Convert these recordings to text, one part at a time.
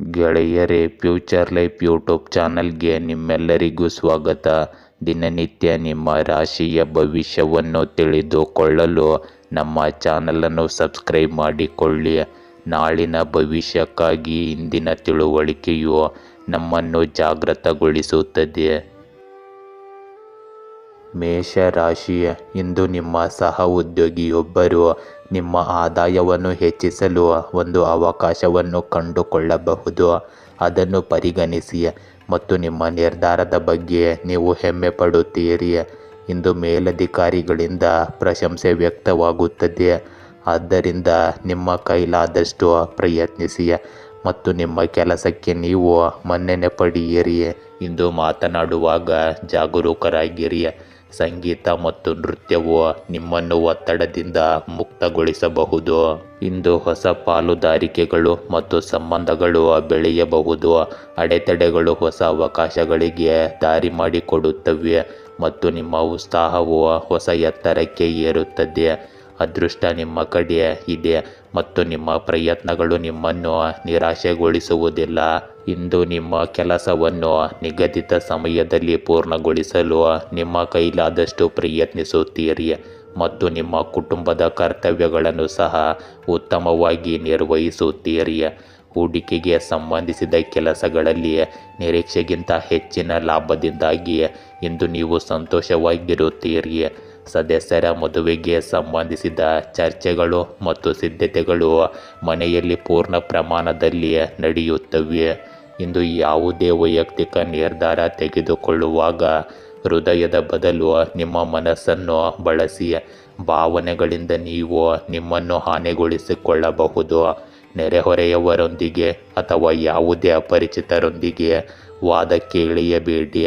ಗೆಳೆಯರೇ, future life YouTube ಚಾನಲ್ಗೆ ನಿಮ್ಮೆಲ್ಲರಿಗೂ ಸ್ವಾಗತ. ದಿನನಿತ್ಯ ನಿಮ್ಮ ರಾಶಿಯ ಭವಿಷ್ಯವನ್ನು ತಿಳಿದುಕೊಳ್ಳಲು ನಮ್ಮ ಚಾನಲನ್ನು ಸಬ್ಸ್ಕ್ರೈಬ್ ಮಾಡಿಕೊಳ್ಳಿ. ನಾಳಿನ ಭವಿಷ್ಯಕ್ಕಾಗಿ ಇಂದಿನ ತಿಳುವಳಿಕೆಯು ನಮ್ಮನ್ನು ಜಾಗೃತಗೊಳಿಸುತ್ತದೆ. ಮೇಷ ರಾಶಿ. ಇಂದು ನಿಮ್ಮ ಸಹ ಉದ್ಯೋಗಿಯೊಬ್ಬರು ನಿಮ್ಮ ಆದಾಯವನ್ನು ಹೆಚ್ಚಿಸಲು ಒಂದು ಅವಕಾಶವನ್ನು ಕಂಡುಕೊಳ್ಳಬಹುದು. ಅದನ್ನು ಪರಿಗಣಿಸಿ ಮತ್ತು ನಿಮ್ಮ ನಿರ್ಧಾರದ ಬಗ್ಗೆ ನೀವು ಹೆಮ್ಮೆ ಪಡುತ್ತೀರಿ. ಇಂದು ಮೇಲಧಿಕಾರಿಗಳಿಂದ ಪ್ರಶಂಸೆ ವ್ಯಕ್ತವಾಗುತ್ತದೆ. ಆದ್ದರಿಂದ ನಿಮ್ಮ ಕೈಲಾದಷ್ಟು ಪ್ರಯತ್ನಿಸಿ ಮತ್ತು ನಿಮ್ಮ ಕೆಲಸಕ್ಕೆ ನೀವು ಮನ್ನಣೆ ಪಡೆಯಿರಿ. ಇಂದು ಮಾತನಾಡುವಾಗ ಜಾಗರೂಕರಾಗಿರಿ. ಸಂಗೀತ ಮತ್ತು ನೃತ್ಯವು ನಿಮ್ಮನ್ನು ಒತ್ತಡದಿಂದ ಮುಕ್ತಗೊಳಿಸಬಹುದು. ಇಂದು ಹೊಸ ಪಾಲುದಾರಿಕೆಗಳು ಮತ್ತು ಸಂಬಂಧಗಳು ಬೆಳೆಯಬಹುದು. ಅಡೆತಡೆಗಳು ಹೊಸ ಅವಕಾಶಗಳಿಗೆ ದಾರಿ ಮಾಡಿಕೊಡುತ್ತವೆ ಮತ್ತು ನಿಮ್ಮ ಉತ್ಸಾಹವು ಹೊಸ ಎತ್ತರಕ್ಕೆ ಏರುತ್ತದೆ. ಅದೃಷ್ಟ ನಿಮ್ಮ ಕಡೆ ಇದೆ ಮತ್ತು ನಿಮ್ಮ ಪ್ರಯತ್ನಗಳು ನಿಮ್ಮನ್ನು ನಿರಾಶೆಗೊಳಿಸುವುದಿಲ್ಲ. ಇಂದು ನಿಮ್ಮ ಕೆಲಸವನ್ನು ನಿಗದಿತ ಸಮಯದಲ್ಲಿ ಪೂರ್ಣಗೊಳಿಸಲು ನಿಮ್ಮ ಕೈಲಾದಷ್ಟು ಪ್ರಯತ್ನಿಸುತ್ತೀರಿ ಮತ್ತು ನಿಮ್ಮ ಕುಟುಂಬದ ಕರ್ತವ್ಯಗಳನ್ನು ಸಹ ಉತ್ತಮವಾಗಿ ನಿರ್ವಹಿಸುತ್ತೀರಿ. ಹೂಡಿಕೆಗೆ ಸಂಬಂಧಿಸಿದ ಕೆಲಸಗಳಲ್ಲಿ ನಿರೀಕ್ಷೆಗಿಂತ ಹೆಚ್ಚಿನ ಲಾಭದಿಂದಾಗಿ ಇಂದು ನೀವು ಸಂತೋಷವಾಗಿರುತ್ತೀರಿ. ಸದಸ್ಯರ ಮದುವೆಗೆ ಸಂಬಂಧಿಸಿದ ಚರ್ಚೆಗಳು ಮತ್ತು ಸಿದ್ಧತೆಗಳು ಮನೆಯಲ್ಲಿ ಪೂರ್ಣ ಪ್ರಮಾಣದಲ್ಲಿ ನಡೆಯುತ್ತವೆ. ಇಂದು ಯಾವುದೇ ವೈಯಕ್ತಿಕ ನಿರ್ಧಾರ ತೆಗೆದುಕೊಳ್ಳುವಾಗ ಹೃದಯದ ಬದಲು ನಿಮ್ಮ ಮನಸ್ಸನ್ನು ಬಳಸಿ. ಭಾವನೆಗಳಿಂದ ನೀವು ನಿಮ್ಮನ್ನು ಹಾನಿಗೊಳಿಸಿಕೊಳ್ಳಬಹುದು. ನೆರೆಹೊರೆಯವರೊಂದಿಗೆ ಅಥವಾ ಯಾವುದೇ ಅಪರಿಚಿತರೊಂದಿಗೆ ವಾದಕ್ಕೆ ಇಳಿಯಬೇಡಿ.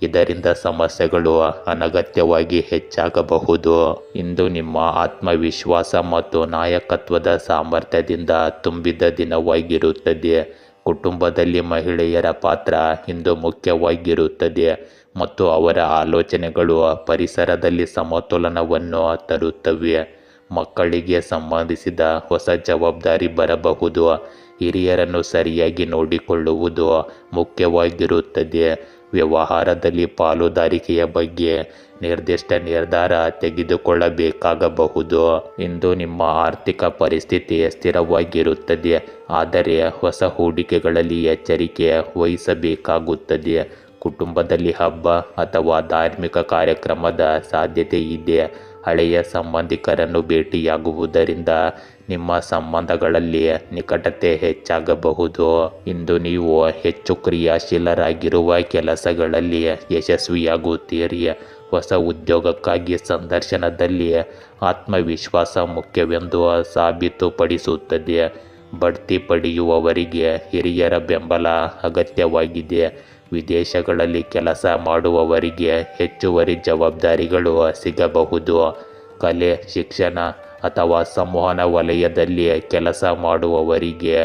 ಇದರಿಂದ ಸಮಸ್ಯೆಗಳು ಅನಗತ್ಯವಾಗಿ ಹೆಚ್ಚಾಗಬಹುದು. ಇಂದು ನಿಮ್ಮ ಆತ್ಮವಿಶ್ವಾಸ ಮತ್ತು ನಾಯಕತ್ವದ ಸಾಮರ್ಥ್ಯದಿಂದ ತುಂಬಿದ ದಿನವಾಗಿರುತ್ತದೆ. ಕುಟುಂಬದಲ್ಲಿ ಮಹಿಳೆಯರ ಪಾತ್ರ ಇಂದು ಮುಖ್ಯವಾಗಿರುತ್ತದೆ ಮತ್ತು ಅವರ ಆಲೋಚನೆಗಳು ಪರಿಸರದಲ್ಲಿ ಸಮತೋಲನವನ್ನು ತರುತ್ತವೆ. ಮಕ್ಕಳಿಗೆ ಸಂಬಂಧಿಸಿದ ಹೊಸ ಜವಾಬ್ದಾರಿ ಬರಬಹುದು. ಹಿರಿಯರನ್ನು ಸರಿಯಾಗಿ ನೋಡಿಕೊಳ್ಳುವುದು ಮುಖ್ಯವಾಗಿರುತ್ತದೆ. ವ್ಯವಹಾರದಲ್ಲಿ ಪಾಲುದಾರಿಕೆಯ ಬಗ್ಗೆ ನಿರ್ದಿಷ್ಟ ನಿರ್ಧಾರ ತೆಗೆದುಕೊಳ್ಳಬೇಕಾಗಬಹುದು. ಇಂದು ನಿಮ್ಮ ಆರ್ಥಿಕ ಪರಿಸ್ಥಿತಿ ಸ್ಥಿರವಾಗಿರುತ್ತದೆ, ಆದರೆ ಹೊಸ ಹೂಡಿಕೆಗಳಲ್ಲಿ ಎಚ್ಚರಿಕೆ ವಹಿಸಬೇಕಾಗುತ್ತದೆ. ಕುಟುಂಬದಲ್ಲಿ ಹಬ್ಬ ಅಥವಾ ಧಾರ್ಮಿಕ ಕಾರ್ಯಕ್ರಮದ ಸಾಧ್ಯತೆ ಇದೆ. ಹಳೆಯ ಸಂಬಂಧಿಕರನ್ನು ಭೇಟಿಯಾಗುವುದರಿಂದ ನಿಮ್ಮ ಸಂಬಂಧಗಳಲ್ಲಿ ನಿಕಟತೆ ಹೆಚ್ಚಾಗಬಹುದು. ಇಂದು ನೀವು ಹೆಚ್ಚು ಕ್ರಿಯಾಶೀಲರಾಗಿರುವ ಕೆಲಸಗಳಲ್ಲಿ ಯಶಸ್ವಿಯಾಗುತ್ತೀರಿ. ಹೊಸ ಉದ್ಯೋಗಕ್ಕಾಗಿ ಸಂದರ್ಶನದಲ್ಲಿ ಆತ್ಮವಿಶ್ವಾಸ ಮುಖ್ಯವೆಂದು ಸಾಬೀತುಪಡಿಸುತ್ತದೆ. ಬಡ್ತಿ ಪಡೆಯುವವರಿಗೆ ಹಿರಿಯರ ಬೆಂಬಲ ಅಗತ್ಯವಾಗಿದೆ. ವಿದೇಶಗಳಲ್ಲಿ ಕೆಲಸ ಮಾಡುವವರಿಗೆ ಹೆಚ್ಚುವರಿ ಜವಾಬ್ದಾರಿಗಳು ಸಿಗಬಹುದು. ಕಲೆ, ಶಿಕ್ಷಣ ಅಥವಾ ಸಂವಹನ ವಲಯದಲ್ಲಿ ಕೆಲಸ ಮಾಡುವವರಿಗೆ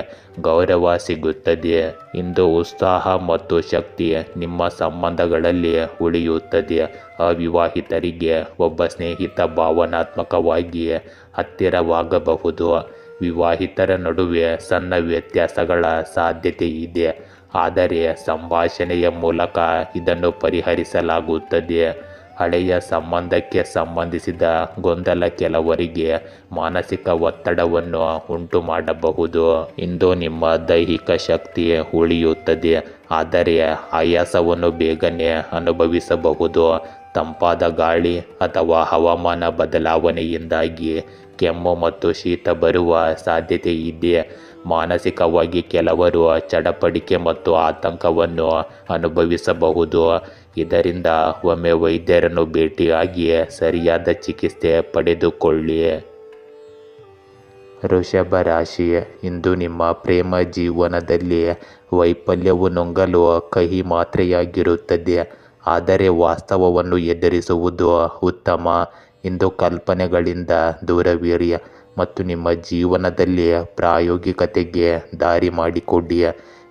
ಗೌರವ ಸಿಗುತ್ತದೆ. ಇಂದು ಉತ್ಸಾಹ ಮತ್ತು ಶಕ್ತಿ ನಿಮ್ಮ ಸಂಬಂಧಗಳಲ್ಲಿ ಉಳಿಯುತ್ತದೆ. ಅವಿವಾಹಿತರಿಗೆ ಒಬ್ಬ ಸ್ನೇಹಿತ ಭಾವನಾತ್ಮಕವಾಗಿ ಹತ್ತಿರವಾಗಬಹುದು. ವಿವಾಹಿತರ ನಡುವೆ ಸಣ್ಣ ವ್ಯತ್ಯಾಸಗಳ ಸಾಧ್ಯತೆ ಇದೆ, ಆದರೆ ಸಂಭಾಷಣೆಯ ಮೂಲಕ ಇದನ್ನು ಪರಿಹರಿಸಲಾಗುತ್ತದೆ. ಹಳೆಯ ಸಂಬಂಧಕ್ಕೆ ಸಂಬಂಧಿಸಿದ ಗೊಂದಲ ಕೆಲವರಿಗೆ ಮಾನಸಿಕ ಒತ್ತಡವನ್ನು ಉಂಟು ಮಾಡಬಹುದು. ಇಂದು ನಿಮ್ಮ ದೈಹಿಕ ಶಕ್ತಿ ಉಳಿಯುತ್ತದೆ, ಆದರೆ ಆಯಾಸವನ್ನು ಬೇಗನೆ ಅನುಭವಿಸಬಹುದು. ತಂಪಾದ ಗಾಳಿ ಅಥವಾ ಹವಾಮಾನ ಬದಲಾವಣೆಯಿಂದಾಗಿ ಕೆಮ್ಮು ಮತ್ತು ಶೀತ ಬರುವ ಸಾಧ್ಯತೆ ಇದೆ. ಮಾನಸಿಕವಾಗಿ ಕೆಲವರು ಚಡಪಡಿಕೆ ಮತ್ತು ಆತಂಕವನ್ನು ಅನುಭವಿಸಬಹುದು. ಇದರಿಂದ ಒಮ್ಮೆ ವೈದ್ಯರನ್ನು ಭೇಟಿಯಾಗಿ ಸರಿಯಾದ ಚಿಕಿತ್ಸೆ ಪಡೆದುಕೊಳ್ಳಿ. ವೃಷಭ ರಾಶಿ. ಇಂದು ನಿಮ್ಮ ಪ್ರೇಮ ಜೀವನದಲ್ಲಿ ವೈಫಲ್ಯವು ನುಂಗಲು ಕಹಿ ಮಾತ್ರೆಯಾಗಿರುತ್ತದೆ, ಆದರೆ ವಾಸ್ತವವನ್ನು ಎದುರಿಸುವುದು ಉತ್ತಮ. ಇಂದು ಕಲ್ಪನೆಗಳಿಂದ ದೂರವಿರಿ ಮತ್ತು ನಿಮ್ಮ ಜೀವನದಲ್ಲಿ ಪ್ರಾಯೋಗಿಕತೆಗೆ ದಾರಿ ಮಾಡಿಕೊಡಿ.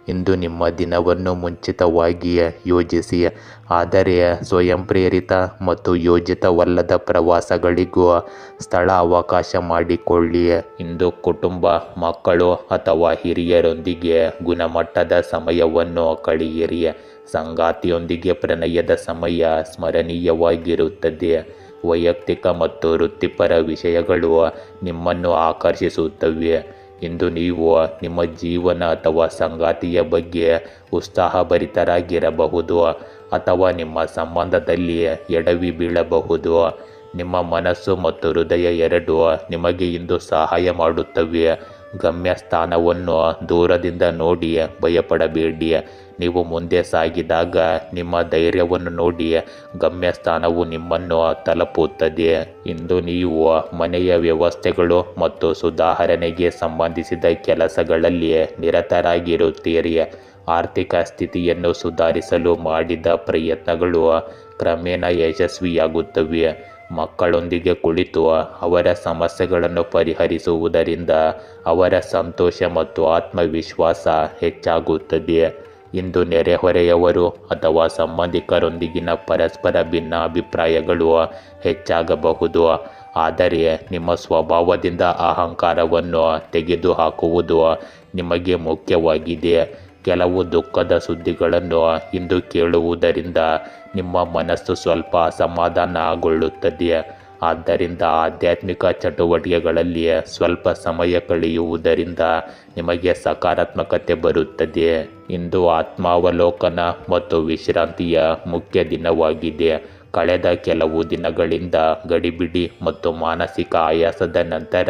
ಇಂದು ನಿಮ್ಮ ದಿನವನ್ನು ಮುಂಚಿತವಾಗಿ ಯೋಜಿಸಿ. ಆದರೆ ಸ್ವಯಂ ಪ್ರೇರಿತ ಮತ್ತು ಯೋಜಿತವಲ್ಲದ ಪ್ರವಾಸಗಳಿಗೂ ಸ್ಥಳ ಅವಕಾಶ ಮಾಡಿಕೊಳ್ಳಿ. ಇಂದು ಕುಟುಂಬ, ಮಕ್ಕಳು ಅಥವಾ ಹಿರಿಯರೊಂದಿಗೆ ಗುಣಮಟ್ಟದ ಸಮಯವನ್ನು ಕಳೆಯಿರಿ. ಸಂಗಾತಿಯೊಂದಿಗೆ ಪ್ರಣಯದ ಸಮಯ ಸ್ಮರಣೀಯವಾಗಿರುತ್ತದೆ. ವೈಯಕ್ತಿಕ ಮತ್ತು ವೃತ್ತಿಪರ ವಿಷಯಗಳು ನಿಮ್ಮನ್ನು ಆಕರ್ಷಿಸುತ್ತವೆ. ಇಂದು ನೀವು ನಿಮ್ಮ ಜೀವನ ಅಥವಾ ಸಂಗಾತಿಯ ಬಗ್ಗೆ ಉತ್ಸಾಹಭರಿತರಾಗಿರಬಹುದು ಅಥವಾ ನಿಮ್ಮ ಸಂಬಂಧದಲ್ಲಿ ಎಡವಿ ಬೀಳಬಹುದು. ನಿಮ್ಮ ಮನಸ್ಸು ಮತ್ತು ಹೃದಯ ಎರಡೂ ನಿಮಗೆ ಇಂದು ಸಹಾಯ ಮಾಡುತ್ತವೆ. ಗಮ್ಯಸ್ಥಾನವನ್ನು ದೂರದಿಂದ ನೋಡಿ ಭಯಪಡಬೇಡಿ. ನೀವು ಮುಂದೆ ಸಾಗಿದಾಗ ನಿಮ್ಮ ಧೈರ್ಯವನ್ನು ನೋಡಿ ಗಮ್ಯಸ್ಥಾನವು ನಿಮ್ಮನ್ನು ತಲುಪುತ್ತದೆ. ಇಂದು ನೀವು ಮನೆಯ ವ್ಯವಸ್ಥೆಗಳು ಮತ್ತು ಸುಧಾರಣೆಗೆ ಸಂಬಂಧಿಸಿದ ಕೆಲಸಗಳಲ್ಲಿ ನಿರತರಾಗಿರುತ್ತೀರಿ. ಆರ್ಥಿಕ ಸ್ಥಿತಿಯನ್ನು ಸುಧಾರಿಸಲು ಮಾಡಿದ ಪ್ರಯತ್ನಗಳು ಕ್ರಮೇಣ ಯಶಸ್ವಿಯಾಗುತ್ತವೆ. ಮಕ್ಕಳೊಂದಿಗೆ ಕುಳಿತು ಅವರ ಸಮಸ್ಯೆಗಳನ್ನು ಪರಿಹರಿಸುವುದರಿಂದ ಅವರ ಸಂತೋಷ ಮತ್ತು ಆತ್ಮವಿಶ್ವಾಸ ಹೆಚ್ಚಾಗುತ್ತದೆ. ಇಂದು ನೆರೆಹೊರೆಯವರು ಅಥವಾ ಸಂಬಂಧಿಕರೊಂದಿಗಿನ ಪರಸ್ಪರ ಭಿನ್ನಾಭಿಪ್ರಾಯಗಳು ಹೆಚ್ಚಾಗಬಹುದು. ಆದರೆ ನಿಮ್ಮ ಸ್ವಭಾವದಿಂದ ಅಹಂಕಾರವನ್ನು ತೆಗೆದುಹಾಕುವುದು ನಿಮಗೆ ಮುಖ್ಯವಾಗಿದೆ. ಕೆಲವು ದುಃಖದ ಸುದ್ದಿಗಳನ್ನು ಇಂದು ಕೇಳುವುದರಿಂದ ನಿಮ್ಮ ಮನಸ್ಸು ಸ್ವಲ್ಪ ಅಸಮಾಧಾನಗೊಳ್ಳುತ್ತದೆ. ಆದ್ದರಿಂದ ಆಧ್ಯಾತ್ಮಿಕ ಚಟುವಟಿಕೆಗಳಲ್ಲಿ ಸ್ವಲ್ಪ ಸಮಯ ಕಳೆಯುವುದರಿಂದ ನಿಮಗೆ ಸಕಾರಾತ್ಮಕತೆ ಬರುತ್ತದೆ. ಇಂದು ಆತ್ಮಾವಲೋಕನ ಮತ್ತು ವಿಶ್ರಾಂತಿಯ ಮುಖ್ಯ ದಿನವಾಗಿದೆ. ಕಳೆದ ಕೆಲವು ದಿನಗಳಿಂದ ಗಡಿಬಿಡಿ ಮತ್ತು ಮಾನಸಿಕ ಆಯಾಸದ ನಂತರ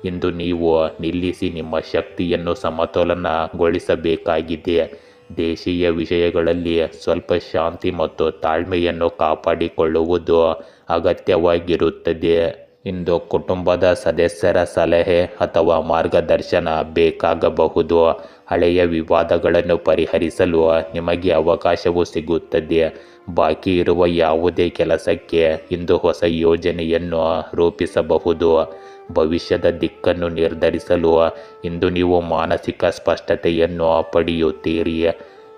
ಇಂದು ನೀವು ನಿಲ್ಲಿಸಿ ನಿಮ್ಮ ಶಕ್ತಿಯನ್ನು ಸಮತೋಲನಗೊಳಿಸಬೇಕಾಗಿದೆ. ದೇಶೀಯ ವಿಷಯಗಳಲ್ಲಿ ಸ್ವಲ್ಪ ಶಾಂತಿ ಮತ್ತು ತಾಳ್ಮೆಯನ್ನು ಕಾಪಾಡಿಕೊಳ್ಳುವುದು ಅಗತ್ಯವಾಗಿರುತ್ತದೆ. ಇಂದು ಕುಟುಂಬದ ಸದಸ್ಯರ ಸಲಹೆ ಅಥವಾ ಮಾರ್ಗದರ್ಶನ ಬೇಕಾಗಬಹುದು. ಹಳೆಯ ವಿವಾದಗಳನ್ನು ಪರಿಹರಿಸಲು ನಿಮಗೆ ಅವಕಾಶವೂ ಸಿಗುತ್ತದೆ. ಬಾಕಿ ಇರುವ ಯಾವುದೇ ಕೆಲಸಕ್ಕೆ ಇಂದು ಹೊಸ ಯೋಜನೆಯನ್ನು ರೂಪಿಸಬಹುದು. ಭವಿಷ್ಯದ ದಿಕ್ಕನ್ನು ನಿರ್ಧರಿಸಲು ಇಂದು ನೀವು ಮಾನಸಿಕ ಸ್ಪಷ್ಟತೆಯನ್ನು ಪಡೆಯುತ್ತೀರಿ.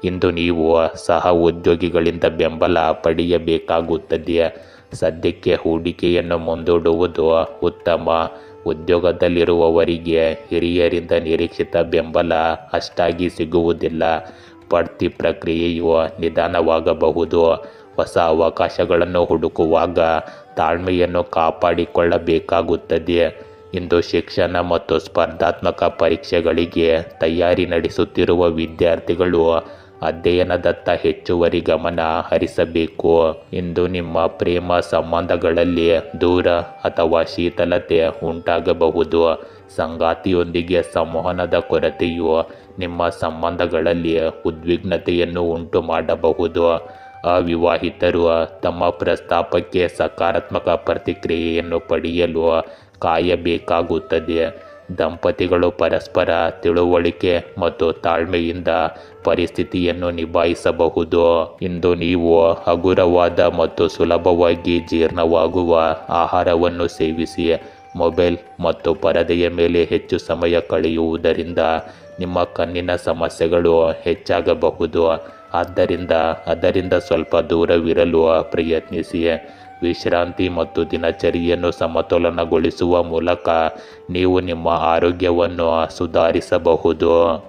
ಇಂದು ನೀವು ಸಹ ಉದ್ಯೋಗಿಗಳಿಂದ ಬೆಂಬಲ ಪಡೆಯಬೇಕಾಗುತ್ತದೆ. ಸದ್ಯಕ್ಕೆ ಹೂಡಿಕೆಯನ್ನು ಮುಂದೂಡುವುದು ಉತ್ತಮ. ಉದ್ಯೋಗದಲ್ಲಿರುವವರಿಗೆ ಹಿರಿಯರಿಂದ ನಿರೀಕ್ಷಿತ ಬೆಂಬಲ ಅಷ್ಟಾಗಿ ಸಿಗುವುದಿಲ್ಲ. ಬಡ್ತಿ ಪ್ರಕ್ರಿಯೆಯು ನಿಧಾನವಾಗಬಹುದು. ಹೊಸ ಅವಕಾಶಗಳನ್ನು ಹುಡುಕುವಾಗ ತಾಳ್ಮೆಯನ್ನು ಕಾಪಾಡಿಕೊಳ್ಳಬೇಕಾಗುತ್ತದೆ. ಇಂದು ಶಿಕ್ಷಣ ಮತ್ತು ಸ್ಪರ್ಧಾತ್ಮಕ ಪರೀಕ್ಷೆಗಳಿಗೆ ತಯಾರಿ ನಡೆಸುತ್ತಿರುವ ವಿದ್ಯಾರ್ಥಿಗಳು ಅಧ್ಯಯನದತ್ತ ಹೆಚ್ಚುವರಿ ಗಮನ ಹರಿಸಬೇಕು. ಇಂದು ನಿಮ್ಮ ಪ್ರೇಮ ಸಂಬಂಧಗಳಲ್ಲಿ ದೂರ ಅಥವಾ ಶೀತಲತೆ ಉಂಟಾಗಬಹುದು. ಸಂಗಾತಿಯೊಂದಿಗೆ ಸಂವಹನದ ಕೊರತೆಯು ನಿಮ್ಮ ಸಂಬಂಧಗಳಲ್ಲಿ ಉದ್ವಿಗ್ನತೆಯನ್ನು ಉಂಟು ಮಾಡಬಹುದು. ಅವಿವಾಹಿತರು ತಮ್ಮ ಪ್ರಸ್ತಾಪಕ್ಕೆ ಸಕಾರಾತ್ಮಕ ಪ್ರತಿಕ್ರಿಯೆಯನ್ನು ಪಡೆಯಲು ಕಾಯಬೇಕಾಗುತ್ತದೆ. ದಂಪತಿಗಳು ಪರಸ್ಪರ ತಿಳುವಳಿಕೆ ಮತ್ತು ತಾಳ್ಮೆಯಿಂದ ಪರಿಸ್ಥಿತಿಯನ್ನು ನಿಭಾಯಿಸಬಹುದು. ಇಂದು ನೀವು ಹಗುರವಾದ ಮತ್ತು ಸುಲಭವಾಗಿ ಜೀರ್ಣವಾಗುವ ಆಹಾರವನ್ನು ಸೇವಿಸಿ. ಮೊಬೈಲ್ ಮತ್ತು ಪರದೆಯ ಮೇಲೆ ಹೆಚ್ಚು ಸಮಯ ಕಳೆಯುವುದರಿಂದ ನಿಮ್ಮ ಕಣ್ಣಿನ ಸಮಸ್ಯೆಗಳು ಹೆಚ್ಚಾಗಬಹುದು. ಆದ್ದರಿಂದ ಅದರಿಂದ ಸ್ವಲ್ಪ ದೂರವಿರಲು ಪ್ರಯತ್ನಿಸಿ. ವಿಶ್ರಾಂತಿ ಮತ್ತು ದಿನಚರಿಯನ್ನು ಸಮತೋಲನಗೊಳಿಸುವ ಮೂಲಕ ನೀವು ನಿಮ್ಮ ಆರೋಗ್ಯವನ್ನು ಸುಧಾರಿಸಬಹುದು.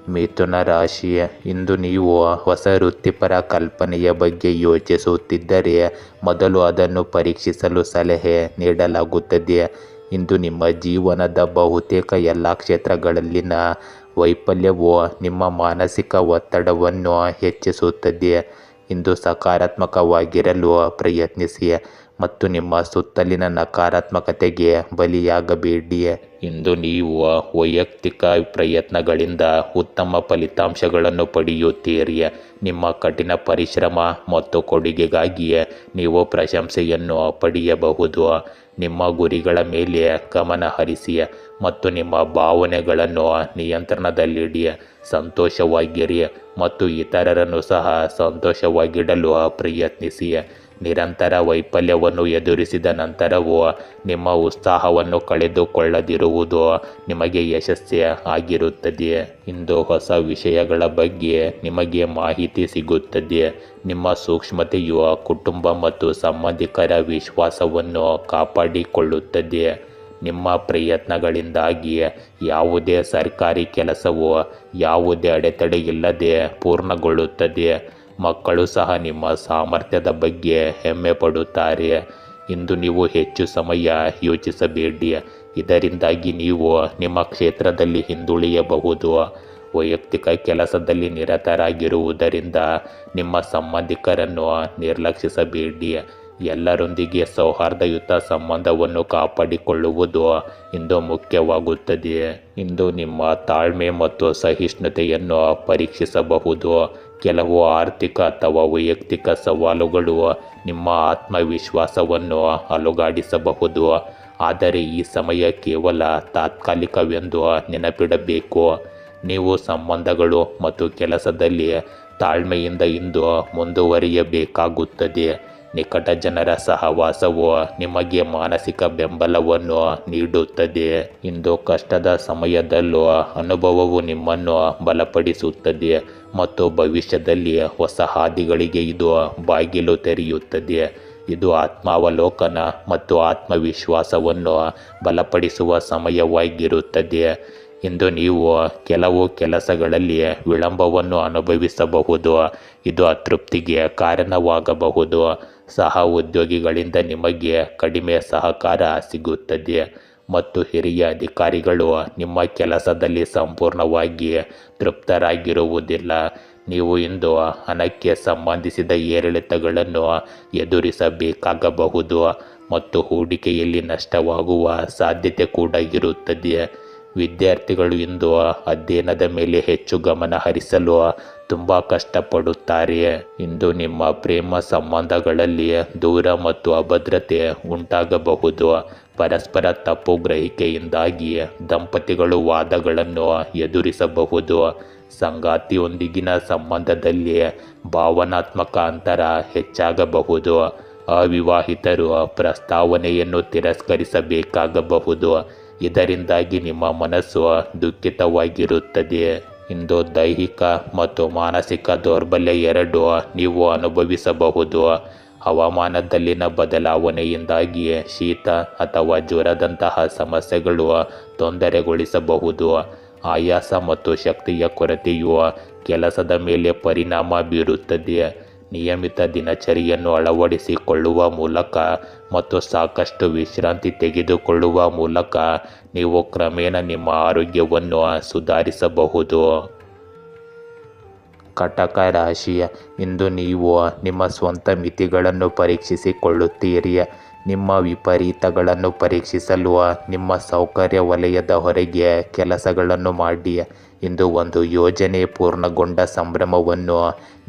ಮಿಥುನ ರಾಶಿ, ಇಂದು ನೀವು ಹೊಸ ವೃತ್ತಿಪರ ಕಲ್ಪನೆಯ ಬಗ್ಗೆ ಯೋಚಿಸುತ್ತಿದ್ದರೆ ಮೊದಲು ಅದನ್ನು ಪರೀಕ್ಷಿಸಲು ಸಲಹೆ ನೀಡಲಾಗುತ್ತದೆ. ಇಂದು ನಿಮ್ಮ ಜೀವನದ ಬಹುತೇಕ ಎಲ್ಲ ಕ್ಷೇತ್ರಗಳಲ್ಲಿನ ವೈಫಲ್ಯವು ನಿಮ್ಮ ಮಾನಸಿಕ ಒತ್ತಡವನ್ನು ಹೆಚ್ಚಿಸುತ್ತದೆ. ಇಂದು ಸಕಾರಾತ್ಮಕವಾಗಿರಲು ಪ್ರಯತ್ನಿಸಿ ಮತ್ತು ನಿಮ್ಮ ಸುತ್ತಲಿನ ನಕಾರಾತ್ಮಕತೆಗೆ ಬಲಿಯಾಗಬೇಡಿ. ಇಂದು ನೀವು ವೈಯಕ್ತಿಕ ಪ್ರಯತ್ನಗಳಿಂದ ಉತ್ತಮ ಫಲಿತಾಂಶಗಳನ್ನು ಪಡೆಯುತ್ತೀರಿ. ನಿಮ್ಮ ಕಠಿಣ ಪರಿಶ್ರಮ ಮತ್ತು ಕೊಡುಗೆಗಾಗಿ ನೀವು ಪ್ರಶಂಸೆಯನ್ನು ಪಡೆಯಬಹುದು. ನಿಮ್ಮ ಗುರಿಗಳ ಮೇಲೆ ಗಮನ ಹರಿಸಿ ಮತ್ತು ನಿಮ್ಮ ಭಾವನೆಗಳನ್ನು ನಿಯಂತ್ರಣದಲ್ಲಿಡಿ. ಸಂತೋಷವಾಗಿರಿ ಮತ್ತು ಇತರರನ್ನು ಸಹ ಸಂತೋಷವಾಗಿಡಲು ಪ್ರಯತ್ನಿಸಿ. ನಿರಂತರ ವೈಫಲ್ಯವನ್ನು ಎದುರಿಸಿದ ನಂತರವೂ ನಿಮ್ಮ ಉತ್ಸಾಹವನ್ನು ಕಳೆದುಕೊಳ್ಳದಿರುವುದು ನಿಮಗೆ ಯಶಸ್ಸೇ ಆಗಿರುತ್ತದೆ. ಇಂದು ಹೊಸ ವಿಷಯಗಳ ಬಗ್ಗೆ ನಿಮಗೆ ಮಾಹಿತಿ ಸಿಗುತ್ತದೆ. ನಿಮ್ಮ ಸೂಕ್ಷ್ಮತೆಯು ಕುಟುಂಬ ಮತ್ತು ಸಂಬಂಧಿಕರ ವಿಶ್ವಾಸವನ್ನು ಕಾಪಾಡಿಕೊಳ್ಳುತ್ತದೆ. ನಿಮ್ಮ ಪ್ರಯತ್ನಗಳಿಂದಾಗಿ ಯಾವುದೇ ಸರ್ಕಾರಿ ಕೆಲಸವು ಯಾವುದೇ ಅಡೆತಡೆ ಇಲ್ಲದೆ ಪೂರ್ಣಗೊಳ್ಳುತ್ತದೆ. ಮಕ್ಕಳು ಸಹ ನಿಮ್ಮ ಸಾಮರ್ಥ್ಯದ ಬಗ್ಗೆ ಹೆಮ್ಮೆ ಪಡುತ್ತಾರೆ. ಇಂದು ನೀವು ಹೆಚ್ಚು ಸಮಯ ಯೋಚಿಸಬೇಡಿ, ಇದರಿಂದಾಗಿ ನೀವು ನಿಮ್ಮ ಕ್ಷೇತ್ರದಲ್ಲಿ ಹಿಂದುಳಿಯಬಹುದು. ವೈಯಕ್ತಿಕ ಕೆಲಸದಲ್ಲಿ ನಿರತರಾಗಿರುವುದರಿಂದ ನಿಮ್ಮ ಸಂಬಂಧಿಕರನ್ನು ನಿರ್ಲಕ್ಷಿಸಬೇಡಿ. ಎಲ್ಲರೊಂದಿಗೆ ಸೌಹಾರ್ದಯುತ ಸಂಬಂಧವನ್ನು ಕಾಪಾಡಿಕೊಳ್ಳುವುದು ಇಂದು ಮುಖ್ಯವಾಗುತ್ತದೆ. ಇಂದು ನಿಮ್ಮ ತಾಳ್ಮೆ ಮತ್ತು ಸಹಿಷ್ಣುತೆಯನ್ನು ಪರೀಕ್ಷಿಸಬಹುದು. ಕೆಲವು ಆರ್ಥಿಕ ಅಥವಾ ವೈಯಕ್ತಿಕ ಸವಾಲುಗಳು ನಿಮ್ಮ ಆತ್ಮವಿಶ್ವಾಸವನ್ನು ಅಲುಗಾಡಿಸಬಹುದು, ಆದರೆ ಈ ಸಮಯ ಕೇವಲ ತಾತ್ಕಾಲಿಕವೆಂದು ನೆನಪಿಡಬೇಕು. ನೀವು ಸಂಬಂಧಗಳು ಮತ್ತು ಕೆಲಸದಲ್ಲಿ ತಾಳ್ಮೆಯಿಂದ ಇಂದು ಮುಂದುವರಿಯಬೇಕಾಗುತ್ತದೆ. ನಿಕಟ ಜನರ ಸಹವಾಸವು ನಿಮಗೆ ಮಾನಸಿಕ ಬೆಂಬಲವನ್ನು ನೀಡುತ್ತದೆ. ಇಂದು ಕಷ್ಟದ ಸಮಯದಲ್ಲೂ ಅನುಭವವು ನಿಮ್ಮನ್ನು ಬಲಪಡಿಸುತ್ತದೆ ಮತ್ತು ಭವಿಷ್ಯದಲ್ಲಿ ಹೊಸ ಹಾದಿಗಳಿಗೆ ಇದು ಬಾಗಿಲು ತೆರೆಯುತ್ತದೆ. ಇದು ಆತ್ಮಾವಲೋಕನ ಮತ್ತು ಆತ್ಮವಿಶ್ವಾಸವನ್ನು ಬಲಪಡಿಸುವ ಸಮಯವಾಗಿರುತ್ತದೆ. ಇಂದು ನೀವು ಕೆಲವು ಕೆಲಸಗಳಲ್ಲಿ ವಿಳಂಬವನ್ನು ಅನುಭವಿಸಬಹುದು, ಇದು ಅತೃಪ್ತಿಗೆ ಕಾರಣವಾಗಬಹುದು. ಸಹ ಉದ್ಯೋಗಿಗಳಿಂದ ನಿಮಗೆ ಕಡಿಮೆ ಸಹಕಾರ ಸಿಗುತ್ತದೆ ಮತ್ತು ಹಿರಿಯ ಅಧಿಕಾರಿಗಳು ನಿಮ್ಮ ಕೆಲಸದಲ್ಲಿ ಸಂಪೂರ್ಣವಾಗಿ ತೃಪ್ತರಾಗಿರುವುದಿಲ್ಲ. ನೀವು ಇಂದು ಹಣಕ್ಕೆ ಸಂಬಂಧಿಸಿದ ಏರಿಳಿತಗಳನ್ನು ಎದುರಿಸಬೇಕಾಗಬಹುದು ಮತ್ತು ಹೂಡಿಕೆಯಲ್ಲಿ ನಷ್ಟವಾಗುವ ಸಾಧ್ಯತೆ ಕೂಡ ಇರುತ್ತದೆ. ವಿದ್ಯಾರ್ಥಿಗಳು ಇಂದು ಅಧ್ಯಯನದ ಮೇಲೆ ಹೆಚ್ಚು ಗಮನ ಹರಿಸಲು ತುಂಬ ಕಷ್ಟಪಡುತ್ತಾರೆ. ಇಂದು ನಿಮ್ಮ ಪ್ರೇಮ ಸಂಬಂಧಗಳಲ್ಲಿ ದೂರ ಮತ್ತು ಅಭದ್ರತೆ ಉಂಟಾಗಬಹುದು. ಪರಸ್ಪರ ತಪ್ಪು ಗ್ರಹಿಕೆಯಿಂದಾಗಿ ದಂಪತಿಗಳು ವಾದಗಳನ್ನು ಎದುರಿಸಬಹುದು. ಸಂಗಾತಿಯೊಂದಿಗಿನ ಸಂಬಂಧದಲ್ಲಿ ಭಾವನಾತ್ಮಕ ಅಂತರ ಹೆಚ್ಚಾಗಬಹುದು. ಅವಿವಾಹಿತರು ಪ್ರಸ್ತಾವನೆಯನ್ನು ತಿರಸ್ಕರಿಸಬೇಕಾಗಬಹುದು, ಇದರಿಂದಾಗಿ ನಿಮ್ಮ ಮನಸ್ಸು ದುಃಖಿತವಾಗಿರುತ್ತದೆ. ಇಂದು ದೈಹಿಕ ಮತ್ತು ಮಾನಸಿಕ ದೌರ್ಬಲ್ಯ ಎರಡೂ ನೀವು ಅನುಭವಿಸಬಹುದು. ಹವಾಮಾನದಲ್ಲಿನ ಬದಲಾವಣೆಯಿಂದಾಗಿ ಶೀತ ಅಥವಾ ಜ್ವರದಂತಹ ಸಮಸ್ಯೆಗಳು ತೊಂದರೆಗೊಳಿಸಬಹುದು. ಆಯಾಸ ಮತ್ತು ಶಕ್ತಿಯ ಕೊರತೆಯು ಕೆಲಸದ ಮೇಲೆ ಪರಿಣಾಮ ಬೀರುತ್ತದೆ. ನಿಯಮಿತ ದಿನಚರಿಯನ್ನು ಅಳವಡಿಸಿಕೊಳ್ಳುವ ಮೂಲಕ ಮತ್ತು ಸಾಕಷ್ಟು ವಿಶ್ರಾಂತಿ ತೆಗೆದುಕೊಳ್ಳುವ ಮೂಲಕ ನೀವು ಕ್ರಮೇಣ ನಿಮ್ಮ ಆರೋಗ್ಯವನ್ನು ಸುಧಾರಿಸಬಹುದು. ಕಟಕ ರಾಶಿ, ಇಂದು ನೀವು ನಿಮ್ಮ ಸ್ವಂತ ಮಿತಿಗಳನ್ನು ಪರೀಕ್ಷಿಸಿಕೊಳ್ಳುತ್ತೀರಿ. ನಿಮ್ಮ ವಿಪರೀತಗಳನ್ನು ಪರೀಕ್ಷಿಸಲು ನಿಮ್ಮ ಸೌಕರ್ಯ ವಲಯದ ಹೊರಗೆ ಕೆಲಸಗಳನ್ನು ಮಾಡಿ. ಇಂದು ಒಂದು ಯೋಜನೆ ಪೂರ್ಣಗೊಂಡ ಸಂಭ್ರಮವನ್ನು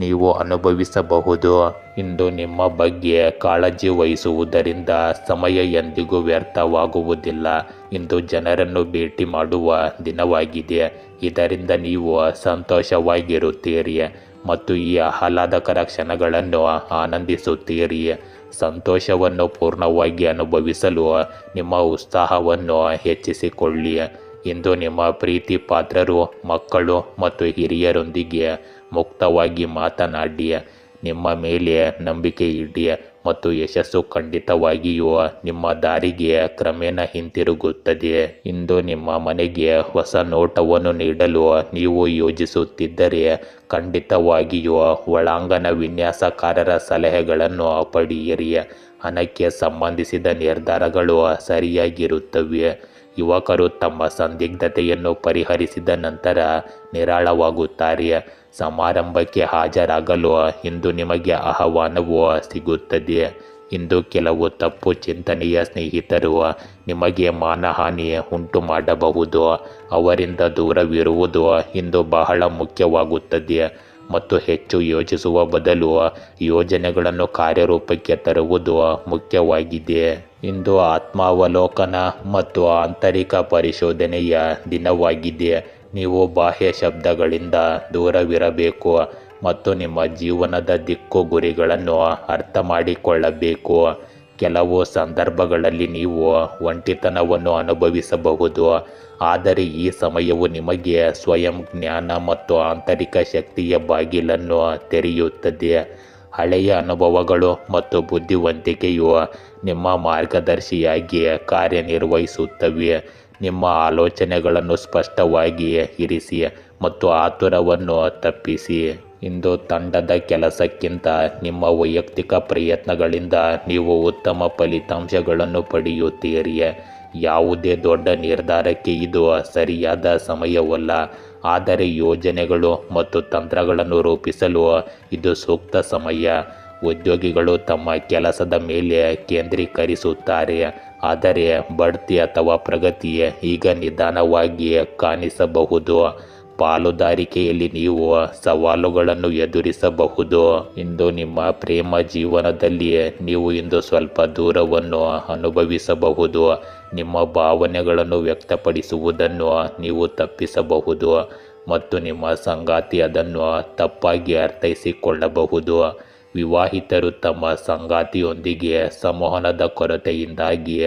ನೀವು ಅನುಭವಿಸಬಹುದು. ಇಂದು ನಿಮ್ಮ ಬಗ್ಗೆ ಕಾಳಜಿ ವಹಿಸುವುದರಿಂದ ಸಮಯ ಎಂದಿಗೂ ವ್ಯರ್ಥವಾಗುವುದಿಲ್ಲ. ಇಂದು ಜನರನ್ನು ಭೇಟಿ ಮಾಡುವ ದಿನವಾಗಿದೆ, ಇದರಿಂದ ನೀವು ಸಂತೋಷವಾಗಿರುತ್ತೀರಿ ಮತ್ತು ಈ ಆಹ್ಲಾದಕರ ಕ್ಷಣಗಳನ್ನು ಆನಂದಿಸುತ್ತೀರಿ. ಸಂತೋಷವನ್ನು ಪೂರ್ಣವಾಗಿ ಅನುಭವಿಸಲು ನಿಮ್ಮ ಉತ್ಸಾಹವನ್ನು ಹೆಚ್ಚಿಸಿಕೊಳ್ಳಿ. ಇಂದು ನಿಮ್ಮ ಪ್ರೀತಿ ಪಾತ್ರರು, ಮಕ್ಕಳು ಮತ್ತು ಹಿರಿಯರೊಂದಿಗೆ ಮುಕ್ತವಾಗಿ ಮಾತನಾಡಿ. ನಿಮ್ಮ ಮೇಲೆ ನಂಬಿಕೆ ಇಡಿ ಮತ್ತು ಯಶಸ್ಸು ಖಂಡಿತವಾಗಿಯೂ ನಿಮ್ಮ ದಾರಿಗೆ ಕ್ರಮೇಣ ಹಿಂತಿರುಗುತ್ತದೆ. ಇಂದು ನಿಮ್ಮ ಮನೆಗೆ ಹೊಸ ನೋಟವನ್ನು ನೀಡಲು ನೀವು ಯೋಜಿಸುತ್ತಿದ್ದರೆ ಖಂಡಿತವಾಗಿಯೂ ಒಳಾಂಗಣ ವಿನ್ಯಾಸಕಾರರ ಸಲಹೆಗಳನ್ನು ಪಡೆಯಿರಿ. ಹಣಕ್ಕೆ ಸಂಬಂಧಿಸಿದ ನಿರ್ಧಾರಗಳು ಸರಿಯಾಗಿರುತ್ತವೆ. ಯುವಕರು ತಮ್ಮ ಸಂದಿಗ್ಧತೆಯನ್ನು ಪರಿಹರಿಸಿದ ನಂತರ ನಿರಾಳವಾಗುತ್ತಾರೆ. ಸಮಾರಂಭಕ್ಕೆ ಹಾಜರಾಗಲು ಇಂದು ನಿಮಗೆ ಆಹ್ವಾನವು ಸಿಗುತ್ತದೆ. ಇಂದು ಕೆಲವು ತಪ್ಪು ಚಿಂತನೆಯ ಸ್ನೇಹಿತರು ನಿಮಗೆ ಮಾನಹಾನಿ ಉಂಟು ಮಾಡಬಹುದು. ಅವರಿಂದ ದೂರವಿರುವುದು ಇಂದು ಬಹಳ ಮುಖ್ಯವಾಗುತ್ತದೆ ಮತ್ತು ಹೆಚ್ಚು ಯೋಚಿಸುವ ಬದಲು ಯೋಜನೆಗಳನ್ನು ಕಾರ್ಯರೂಪಕ್ಕೆ ತರುವುದು ಮುಖ್ಯವಾಗಿದೆ. ಇಂದು ಆತ್ಮಾವಲೋಕನ ಮತ್ತು ಆಂತರಿಕ ಪರಿಶೋಧನೆಯ ದಿನವಾಗಿದೆ. ನೀವು ಬಾಹ್ಯ ಶಬ್ದಗಳಿಂದ ದೂರವಿರಬೇಕು ಮತ್ತು ನಿಮ್ಮ ಜೀವನದ ದಿಕ್ಕು ಗುರಿಗಳನ್ನು ಅರ್ಥ ಮಾಡಿಕೊಳ್ಳಬೇಕು. ಕೆಲವು ಸಂದರ್ಭಗಳಲ್ಲಿ ನೀವು ಒಂಟಿತನವನ್ನು ಅನುಭವಿಸಬಹುದು, ಆದರೆ ಈ ಸಮಯವು ನಿಮಗೆ ಸ್ವಯಂ ಜ್ಞಾನ ಮತ್ತು ಆಂತರಿಕ ಶಕ್ತಿಯ ಬಾಗಿಲನ್ನು ತೆರೆಯುತ್ತದೆ. ಹಳೆಯ ಅನುಭವಗಳು ಮತ್ತು ಬುದ್ಧಿವಂತಿಕೆಯು ನಿಮ್ಮ ಮಾರ್ಗದರ್ಶಿಯಾಗಿ ಕಾರ್ಯನಿರ್ವಹಿಸುತ್ತವೆ. ನಿಮ್ಮ ಆಲೋಚನೆಗಳನ್ನು ಸ್ಪಷ್ಟವಾಗಿ ಇರಿಸಿ ಮತ್ತು ಆತುರವನ್ನು ತಪ್ಪಿಸಿ. ಇಂದು ತಂಡದ ಕೆಲಸಕ್ಕಿಂತ ನಿಮ್ಮ ವೈಯಕ್ತಿಕ ಪ್ರಯತ್ನಗಳಿಂದ ನೀವು ಉತ್ತಮ ಫಲಿತಾಂಶಗಳನ್ನು ಪಡೆಯುತ್ತೀರಿ. ಯಾವುದೇ ದೊಡ್ಡ ನಿರ್ಧಾರಕ್ಕೆ ಇದು ಸರಿಯಾದ ಸಮಯವಲ್ಲ, ಆದರೆ ಯೋಜನೆಗಳು ಮತ್ತು ತಂತ್ರಗಳನ್ನು ರೂಪಿಸಲು ಇದು ಸೂಕ್ತ ಸಮಯ. ಉದ್ಯೋಗಿಗಳು ತಮ್ಮ ಕೆಲಸದ ಮೇಲೆ ಕೇಂದ್ರೀಕರಿಸುತ್ತಾರೆ, ಆದರೆ ಬಡ್ತಿ ಅಥವಾ ಪ್ರಗತಿ ಈಗ ನಿಧಾನವಾಗಿ ಕಾಣಿಸಬಹುದು. ಪಾಲುದಾರಿಕೆಯಲ್ಲಿ ನೀವು ಸವಾಲುಗಳನ್ನು ಎದುರಿಸಬಹುದು. ಇಂದು ನಿಮ್ಮ ಪ್ರೇಮ ಜೀವನದಲ್ಲಿ ನೀವು ಇಂದು ಸ್ವಲ್ಪ ದೂರವನ್ನು ಅನುಭವಿಸಬಹುದು. ನಿಮ್ಮ ಭಾವನೆಗಳನ್ನು ವ್ಯಕ್ತಪಡಿಸುವುದನ್ನು ನೀವು ತಪ್ಪಿಸಬಹುದು ಮತ್ತು ನಿಮ್ಮ ಸಂಗಾತಿ ಅದನ್ನು ತಪ್ಪಾಗಿ ಅರ್ಥೈಸಿಕೊಳ್ಳಬಹುದು. ವಿವಾಹಿತರು ತಮ್ಮ ಸಂಗಾತಿಯೊಂದಿಗೆ ಸಂವಹನದ ಕೊರತೆಯಿಂದಾಗಿ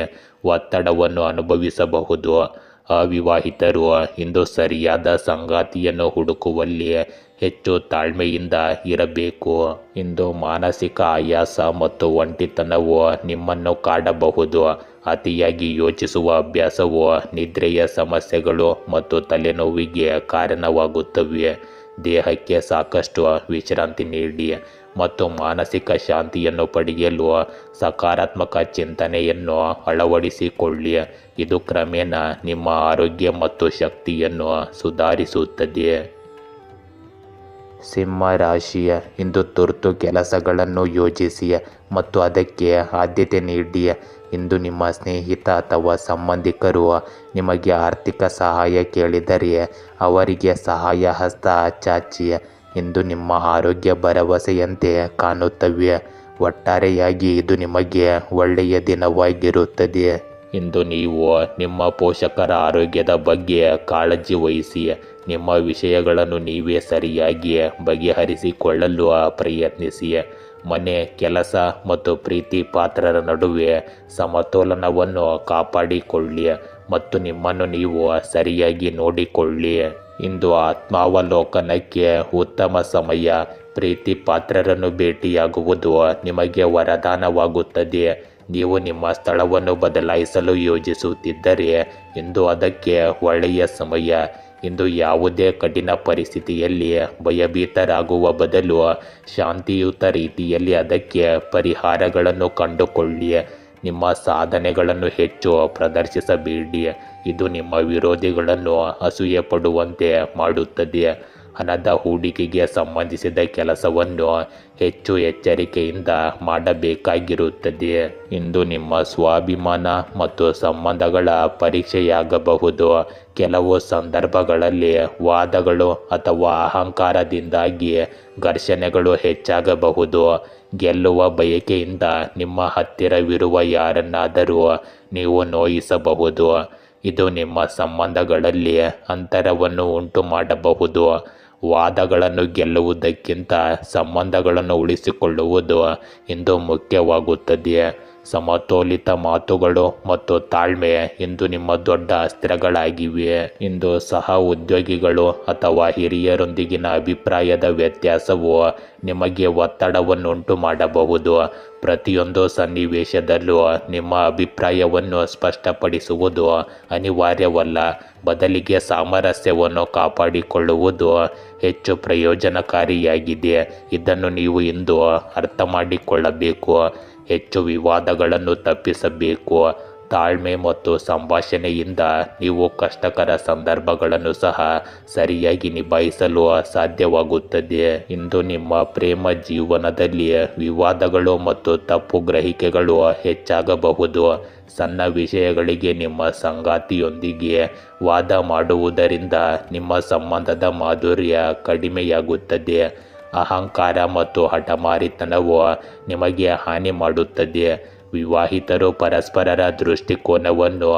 ಒತ್ತಡವನ್ನು ಅನುಭವಿಸಬಹುದು. ಅವಿವಾಹಿತರು ಇಂದು ಸರಿಯಾದ ಸಂಗಾತಿಯನ್ನು ಹುಡುಕುವಲ್ಲಿ ಹೆಚ್ಚು ತಾಳ್ಮೆಯಿಂದ ಇರಬೇಕು. ಇಂದು ಮಾನಸಿಕ ಆಯಾಸ ಮತ್ತು ಒಂಟಿತನವು ನಿಮ್ಮನ್ನು ಕಾಡಬಹುದು. ಅತಿಯಾಗಿ ಯೋಚಿಸುವ ಅಭ್ಯಾಸವು ನಿದ್ರೆಯ ಸಮಸ್ಯೆಗಳು ಮತ್ತು ತಲೆನೋವಿಗೆ ಕಾರಣವಾಗುತ್ತವೆ. ದೇಹಕ್ಕೆ ಸಾಕಷ್ಟು ವಿಶ್ರಾಂತಿ ನೀಡಿ ಮತ್ತು ಮಾನಸಿಕ ಶಾಂತಿಯನ್ನು ಪಡೆಯಲು ಸಕಾರಾತ್ಮಕ ಚಿಂತನೆಯನ್ನು ಅಳವಡಿಸಿಕೊಳ್ಳಿ. ಇದು ಕ್ರಮೇಣ ನಿಮ್ಮ ಆರೋಗ್ಯ ಮತ್ತು ಶಕ್ತಿಯನ್ನು ಸುಧಾರಿಸುತ್ತದೆ. ಸಿಂಹ ರಾಶಿಯ ಇಂದು ತುರ್ತು ಕೆಲಸಗಳನ್ನು ಯೋಜಿಸಿ ಮತ್ತು ಅದಕ್ಕೆ ಆದ್ಯತೆ ನೀಡಿ. ಇಂದು ನಿಮ್ಮ ಸ್ನೇಹಿತ ಅಥವಾ ಸಂಬಂಧಿಕರು ನಿಮಗೆ ಆರ್ಥಿಕ ಸಹಾಯ ಕೇಳಿದರೆ ಅವರಿಗೆ ಸಹಾಯ ಹಸ್ತ ಚಾಚಿ. ಇಂದು ನಿಮ್ಮ ಆರೋಗ್ಯ ಭರವಸೆಯಂತೆ ಕಾಣುತ್ತವೆ. ಒಟ್ಟಾರೆಯಾಗಿ ಇದು ನಿಮಗೆ ಒಳ್ಳೆಯ ದಿನವಾಗಿರುತ್ತದೆ. ಇಂದು ನೀವು ನಿಮ್ಮ ಪೋಷಕರ ಆರೋಗ್ಯದ ಬಗ್ಗೆ ಕಾಳಜಿ ವಹಿಸಿ. ನಿಮ್ಮ ವಿಷಯಗಳನ್ನು ನೀವೇ ಸರಿಯಾಗಿ ಬಗೆಹರಿಸಿಕೊಳ್ಳಲು ಪ್ರಯತ್ನಿಸಿ. ಮನೆ, ಕೆಲಸ ಮತ್ತು ಪ್ರೀತಿ ಪಾತ್ರರ ನಡುವೆ ಸಮತೋಲನವನ್ನು ಕಾಪಾಡಿಕೊಳ್ಳಿ ಮತ್ತು ನಿಮ್ಮನ್ನು ನೀವು ಸರಿಯಾಗಿ ನೋಡಿಕೊಳ್ಳಿ. ಇಂದು ಆತ್ಮಾವಲೋಕನಕ್ಕೆ ಉತ್ತಮ ಸಮಯ. ಪ್ರೀತಿ ಪಾತ್ರರನ್ನು ಭೇಟಿಯಾಗುವುದು ನಿಮಗೆ ವರದಾನವಾಗುತ್ತದೆ. ನೀವು ನಿಮ್ಮ ಸ್ಥಳವನ್ನು ಬದಲಾಯಿಸಲು ಯೋಜಿಸುತ್ತಿದ್ದರೆ ಇಂದು ಅದಕ್ಕೆ ಒಳ್ಳೆಯ ಸಮಯ. ಇಂದು ಯಾವುದೇ ಕಠಿಣ ಪರಿಸ್ಥಿತಿಯಲ್ಲಿ ಭಯಭೀತರಾಗುವ ಬದಲು ಶಾಂತಿಯುತ ರೀತಿಯಲ್ಲಿ ಅದಕ್ಕೆ ಪರಿಹಾರಗಳನ್ನು ಕಂಡುಕೊಳ್ಳಿ. ನಿಮ್ಮ ಸಾಧನೆಗಳನ್ನು ಹೆಚ್ಚು ಪ್ರದರ್ಶಿಸಬೇಡಿ, ಇದು ನಿಮ್ಮ ವಿರೋಧಿಗಳನ್ನು ಅಸೂಯೆ ಪಡುವಂತೆ ಮಾಡುತ್ತದೆ. ಹಣದ ಹೂಡಿಕೆಗೆ ಸಂಬಂಧಿಸಿದ ಕೆಲಸವನ್ನು ಹೆಚ್ಚು ಎಚ್ಚರಿಕೆಯಿಂದ ಮಾಡಬೇಕಾಗಿರುತ್ತದೆ. ಇಂದು ನಿಮ್ಮ ಸ್ವಾಭಿಮಾನ ಮತ್ತು ಸಂಬಂಧಗಳ ಪರೀಕ್ಷೆಯಾಗಬಹುದು. ಕೆಲವು ಸಂದರ್ಭಗಳಲ್ಲಿ ವಾದಗಳು ಅಥವಾ ಅಹಂಕಾರದಿಂದಾಗಿ ಘರ್ಷಣೆಗಳು ಹೆಚ್ಚಾಗಬಹುದು. ಗೆಲ್ಲುವ ಬಯಕೆಯಿಂದ ನಿಮ್ಮ ಹತ್ತಿರವಿರುವ ಯಾರನ್ನಾದರೂ ನೀವು ನೋಯಿಸಬಹುದು. ಇದು ನಿಮ್ಮ ಸಂಬಂಧಗಳಲ್ಲಿ ಅಂತರವನ್ನು ಉಂಟು ಮಾಡಬಹುದು. ವಾದಗಳನ್ನು ಗೆಲ್ಲುವುದಕ್ಕಿಂತ ಸಂಬಂಧಗಳನ್ನು ಉಳಿಸಿಕೊಳ್ಳುವುದು ಇಂದು ಮುಖ್ಯವಾಗುತ್ತದೆ. ಸಮತೋಲಿತ ಮಾತುಗಳು ಮತ್ತು ತಾಳ್ಮೆ ಇಂದು ನಿಮ್ಮ ದೊಡ್ಡ ಅಸ್ತ್ರಗಳಾಗಿವೆ. ಇಂದು ಸಹ ಉದ್ಯೋಗಿಗಳು ಅಥವಾ ಹಿರಿಯರೊಂದಿಗಿನ ಅಭಿಪ್ರಾಯದ ವ್ಯತ್ಯಾಸವು ನಿಮಗೆ ಒತ್ತಡವನ್ನುಂಟು ಮಾಡಬಹುದು. ಪ್ರತಿಯೊಂದು ಸನ್ನಿವೇಶದಲ್ಲೂ ನಿಮ್ಮ ಅಭಿಪ್ರಾಯವನ್ನು ಸ್ಪಷ್ಟಪಡಿಸುವುದು ಅನಿವಾರ್ಯವಲ್ಲ, ಬದಲಿಗೆ ಸಾಮರಸ್ಯವನ್ನು ಕಾಪಾಡಿಕೊಳ್ಳುವುದು ಹೆಚ್ಚು ಪ್ರಯೋಜನಕಾರಿಯಾಗಿದೆ. ಇದನ್ನು ನೀವು ಇಂದು ಅರ್ಥ ಮಾಡಿಕೊಳ್ಳಬೇಕು. ಹೆಚ್ಚು ವಿವಾದಗಳನ್ನು ತಪ್ಪಿಸಬೇಕು. ತಾಳ್ಮೆ ಮತ್ತು ಸಂಭಾಷಣೆಯಿಂದ ನೀವು ಕಷ್ಟಕರ ಸಂದರ್ಭಗಳನ್ನು ಸಹ ಸರಿಯಾಗಿ ನಿಭಾಯಿಸಲು ಸಾಧ್ಯವಾಗುತ್ತದೆ. ಇಂದು ನಿಮ್ಮ ಪ್ರೇಮ ಜೀವನದಲ್ಲಿ ವಿವಾದಗಳು ಮತ್ತು ತಪ್ಪು ಗ್ರಹಿಕೆಗಳು ಹೆಚ್ಚಾಗಬಹುದು. ಸಣ್ಣ ವಿಷಯಗಳಿಗೆ ನಿಮ್ಮ ಸಂಗಾತಿಯೊಂದಿಗೆ ವಾದ ಮಾಡುವುದರಿಂದ ನಿಮ್ಮ ಸಂಬಂಧದ ಮಾಧುರ್ಯ ಕಡಿಮೆಯಾಗುತ್ತದೆ. ಅಹಂಕಾರ ಮತ್ತು ಹಠಮಾರಿತನವು ನಿಮಗೆ ಹಾನಿ ಮಾಡುತ್ತದೆ. ವಿವಾಹಿತರು ಪರಸ್ಪರರ ದೃಷ್ಟಿಕೋನವನ್ನು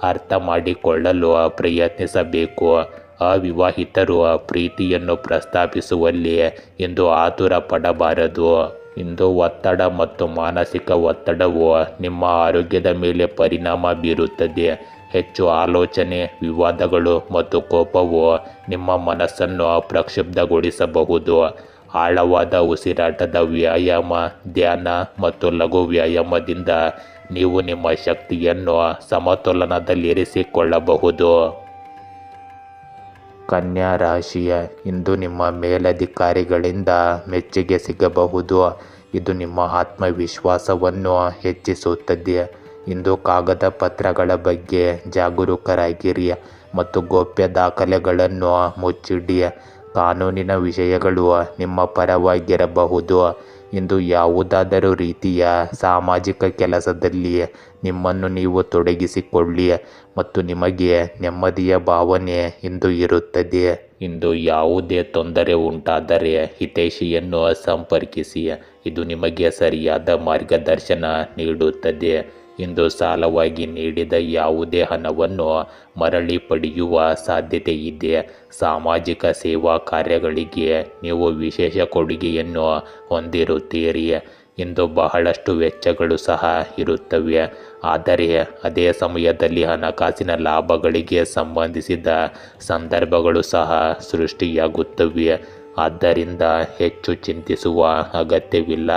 ಅರ್ಥ ಮಾಡಿಕೊಳ್ಳಲು ಪ್ರಯತ್ನಿಸಬೇಕು. ಅವಿವಾಹಿತರು ಪ್ರೀತಿಯನ್ನು ಪ್ರಸ್ತಾಪಿಸುವಲ್ಲಿ ಇಂದು ಆತುರ ಪಡಬಾರದು. ಇಂದು ಒತ್ತಡ ಮತ್ತು ಮಾನಸಿಕ ಒತ್ತಡವು ನಿಮ್ಮ ಆರೋಗ್ಯದ ಮೇಲೆ ಪರಿಣಾಮ ಬೀರುತ್ತದೆ. ಹೆಚ್ಚು ಆಲೋಚನೆ, ವಿವಾದಗಳು ಮತ್ತು ಕೋಪವು ನಿಮ್ಮ ಮನಸ್ಸನ್ನು ಪ್ರಕ್ಷುಬ್ಧಗೊಳಿಸಬಹುದು. ಆಳವಾದ ಉಸಿರಾಟದ ವ್ಯಾಯಾಮ, ಧ್ಯಾನ ಮತ್ತು ಲಘು ವ್ಯಾಯಾಮದಿಂದ ನೀವು ನಿಮ್ಮ ಶಕ್ತಿಯನ್ನು ಸಮತೋಲನದಲ್ಲಿರಿಸಿಕೊಳ್ಳಬಹುದು. ಕನ್ಯಾ ರಾಶಿಯ ಇಂದು ನಿಮ್ಮ ಮೇಲಧಿಕಾರಿಗಳಿಂದ ಮೆಚ್ಚುಗೆ ಸಿಗಬಹುದು. ಇದು ನಿಮ್ಮ ಆತ್ಮವಿಶ್ವಾಸವನ್ನು ಹೆಚ್ಚಿಸುತ್ತದೆ. ಇಂದು ಕಾಗದ ಪತ್ರಗಳ ಬಗ್ಗೆ ಜಾಗರೂಕರಾಗಿರಿ ಮತ್ತು ಗೌಪ್ಯ ದಾಖಲೆಗಳನ್ನು ಮುಚ್ಚಿಡಿ. ಕಾನೂನಿನ ವಿಷಯಗಳು ನಿಮ್ಮ ಪರವಾಗಿರಬಹುದು. ಇಂದು ಯಾವುದಾದರೂ ರೀತಿಯ ಸಾಮಾಜಿಕ ಕೆಲಸದಲ್ಲಿ ನಿಮ್ಮನ್ನು ನೀವು ತೊಡಗಿಸಿಕೊಳ್ಳಿ ಮತ್ತು ನಿಮಗೆ ನೆಮ್ಮದಿಯ ಭಾವನೆ ಇಂದು ಇರುತ್ತದೆ. ಇಂದು ಯಾವುದೇ ತೊಂದರೆ ಉಂಟಾದರೆ ಹಿತೈಷಿಯನ್ನು ಸಂಪರ್ಕಿಸಿ. ಇದು ನಿಮಗೆ ಸರಿಯಾದ ಮಾರ್ಗದರ್ಶನ ನೀಡುತ್ತದೆ. ಇಂದು ಸಾಲವಾಗಿ ನೀಡಿದ ಯಾವುದೇ ಹಣವನ್ನು ಮರಳಿ ಪಡೆಯುವ ಸಾಧ್ಯತೆ ಇದೆ. ಸಾಮಾಜಿಕ ಸೇವಾ ಕಾರ್ಯಗಳಿಗೆ ನೀವು ವಿಶೇಷ ಕೊಡುಗೆಯನ್ನು ಹೊಂದಿರುತ್ತೀರಿ. ಇಂದು ಬಹಳಷ್ಟು ವೆಚ್ಚಗಳು ಸಹ ಇರುತ್ತವೆ, ಆದರೆ ಅದೇ ಸಮಯದಲ್ಲಿ ಹಣಕಾಸಿನ ಲಾಭಗಳಿಗೆ ಸಂಬಂಧಿಸಿದ ಸಂದರ್ಭಗಳು ಸಹ ಸೃಷ್ಟಿಯಾಗುತ್ತವೆ. ಆದ್ದರಿಂದ ಹೆಚ್ಚು ಚಿಂತಿಸುವ ಅಗತ್ಯವಿಲ್ಲ.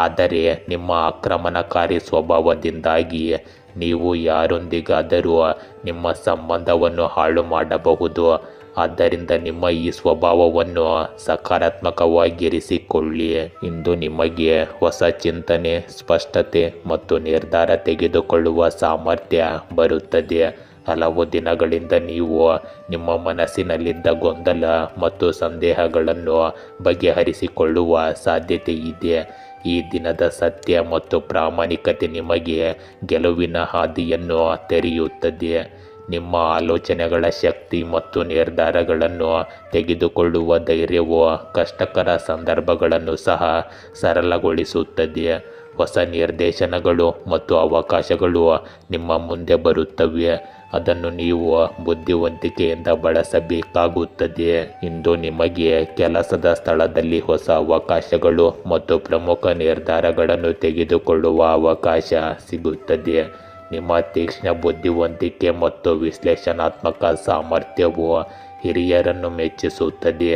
ಆದರೆ ನಿಮ್ಮ ಆಕ್ರಮಣಕಾರಿ ಸ್ವಭಾವದಿಂದಾಗಿ ನೀವು ಯಾರೊಂದಿಗಾದರೂ ನಿಮ್ಮ ಸಂಬಂಧವನ್ನು ಹಾಳು ಮಾಡಬಹುದು. ಆದ್ದರಿಂದ ನಿಮ್ಮ ಈ ಸ್ವಭಾವವನ್ನು ಸಕಾರಾತ್ಮಕವಾಗಿರಿಸಿಕೊಳ್ಳಿ. ಇಂದು ನಿಮಗೆ ಹೊಸ ಚಿಂತನೆ, ಸ್ಪಷ್ಟತೆ ಮತ್ತು ನಿರ್ಧಾರ ತೆಗೆದುಕೊಳ್ಳುವ ಸಾಮರ್ಥ್ಯ ಬರುತ್ತದೆ. ಹಲವು ದಿನಗಳಿಂದ ನೀವು ನಿಮ್ಮ ಮನಸ್ಸಿನಲ್ಲಿದ್ದ ಗೊಂದಲ ಮತ್ತು ಸಂದೇಹಗಳನ್ನು ಬಗೆಹರಿಸಿಕೊಳ್ಳುವ ಸಾಧ್ಯತೆ ಇದೆ. ಈ ದಿನದ ಸತ್ಯ ಮತ್ತು ಪ್ರಾಮಾಣಿಕತೆ ನಿಮಗೆ ಗೆಲುವಿನ ಹಾದಿಯನ್ನು ತೆರೆಯುತ್ತದೆ. ನಿಮ್ಮ ಆಲೋಚನೆಗಳ ಶಕ್ತಿ ಮತ್ತು ನಿರ್ಧಾರಗಳನ್ನು ತೆಗೆದುಕೊಳ್ಳುವ ಧೈರ್ಯವು ಕಷ್ಟಕರ ಸಂದರ್ಭಗಳನ್ನು ಸಹ ಸರಳಗೊಳಿಸುತ್ತದೆ. ಹೊಸ ನಿರ್ದೇಶನಗಳು ಮತ್ತು ಅವಕಾಶಗಳು ನಿಮ್ಮ ಮುಂದೆ ಬರುತ್ತವೆ. ಅದನ್ನು ನೀವು ಬುದ್ಧಿವಂತಿಕೆಯಿಂದ ಬಳಸಬೇಕಾಗುತ್ತದೆ. ಇಂದು ನಿಮಗೆ ಕೆಲಸದ ಸ್ಥಳದಲ್ಲಿ ಹೊಸ ಅವಕಾಶಗಳು ಮತ್ತು ಪ್ರಮುಖ ನಿರ್ಧಾರಗಳನ್ನು ತೆಗೆದುಕೊಳ್ಳುವ ಅವಕಾಶ ಸಿಗುತ್ತದೆ. ನಿಮ್ಮ ತೀಕ್ಷ್ಣ ಬುದ್ಧಿವಂತಿಕೆ ಮತ್ತು ವಿಶ್ಲೇಷಣಾತ್ಮಕ ಸಾಮರ್ಥ್ಯವು ಹಿರಿಯರನ್ನು ಮೆಚ್ಚಿಸುತ್ತದೆ.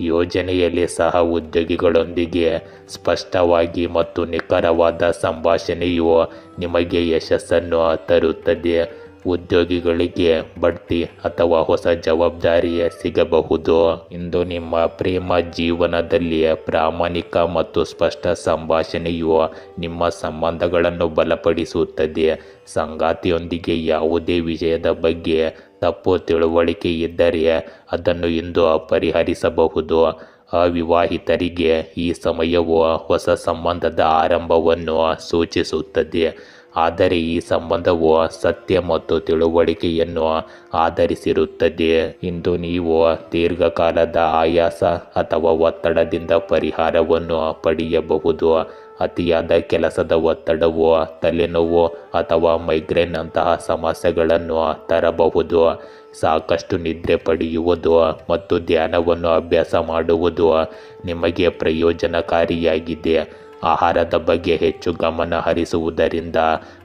ಯೋಜನೆಯಲ್ಲಿ ಸಹ ಉದ್ಯೋಗಿಗಳೊಂದಿಗೆ ಸ್ಪಷ್ಟವಾಗಿ ಮತ್ತು ನಿಖರವಾದ ಸಂಭಾಷಣೆಯು ನಿಮಗೆ ಯಶಸ್ಸನ್ನು ತರುತ್ತದೆ. ಉದ್ಯೋಗಿಗಳಿಗೆ ಬಡ್ತಿ ಅಥವಾ ಹೊಸ ಜವಾಬ್ದಾರಿ ಸಿಗಬಹುದು. ಇಂದು ನಿಮ್ಮ ಪ್ರೇಮ ಜೀವನದಲ್ಲಿ ಪ್ರಾಮಾಣಿಕ ಮತ್ತು ಸ್ಪಷ್ಟ ಸಂಭಾಷಣೆಯು ನಿಮ್ಮ ಸಂಬಂಧಗಳನ್ನು ಬಲಪಡಿಸುತ್ತದೆ. ಸಂಗಾತಿಯೊಂದಿಗೆ ಯಾವುದೇ ವಿಷಯದ ಬಗ್ಗೆ ತಪ್ಪು ತಿಳುವಳಿಕೆ ಇದ್ದರೆ ಅದನ್ನು ಇಂದು ಪರಿಹರಿಸಬಹುದು. ಅವಿವಾಹಿತರಿಗೆ ಈ ಸಮಯವು ಹೊಸ ಸಂಬಂಧದ ಆರಂಭವನ್ನು ಸೂಚಿಸುತ್ತದೆ, ಆದರೆ ಈ ಸಂಬಂಧವು ಸತ್ಯ ಮತ್ತು ತಿಳುವಳಿಕೆಯನ್ನು ಆಧರಿಸಿರುತ್ತದೆ. ಇಂದು ನೀವು ದೀರ್ಘಕಾಲದ ಆಯಾಸ ಅಥವಾ ಒತ್ತಡದಿಂದ ಪರಿಹಾರವನ್ನು ಪಡೆಯಬಹುದು. ಅತಿಯಾದ ಕೆಲಸದ ಒತ್ತಡವು ತಲೆನೋವು ಅಥವಾ ಮೈಗ್ರೇನ್ ಅಂತಹ ಸಮಸ್ಯೆಗಳನ್ನು ತರಬಹುದು. ಸಾಕಷ್ಟು ನಿದ್ರೆ ಪಡೆಯುವುದು ಮತ್ತು ಧ್ಯಾನವನ್ನು ಅಭ್ಯಾಸ ಮಾಡುವುದು ನಿಮಗೆ ಪ್ರಯೋಜನಕಾರಿಯಾಗಿದೆ. ಆಹಾರದ ಬಗ್ಗೆ ಹೆಚ್ಚು ಗಮನ ಹರಿಸುವುದರಿಂದ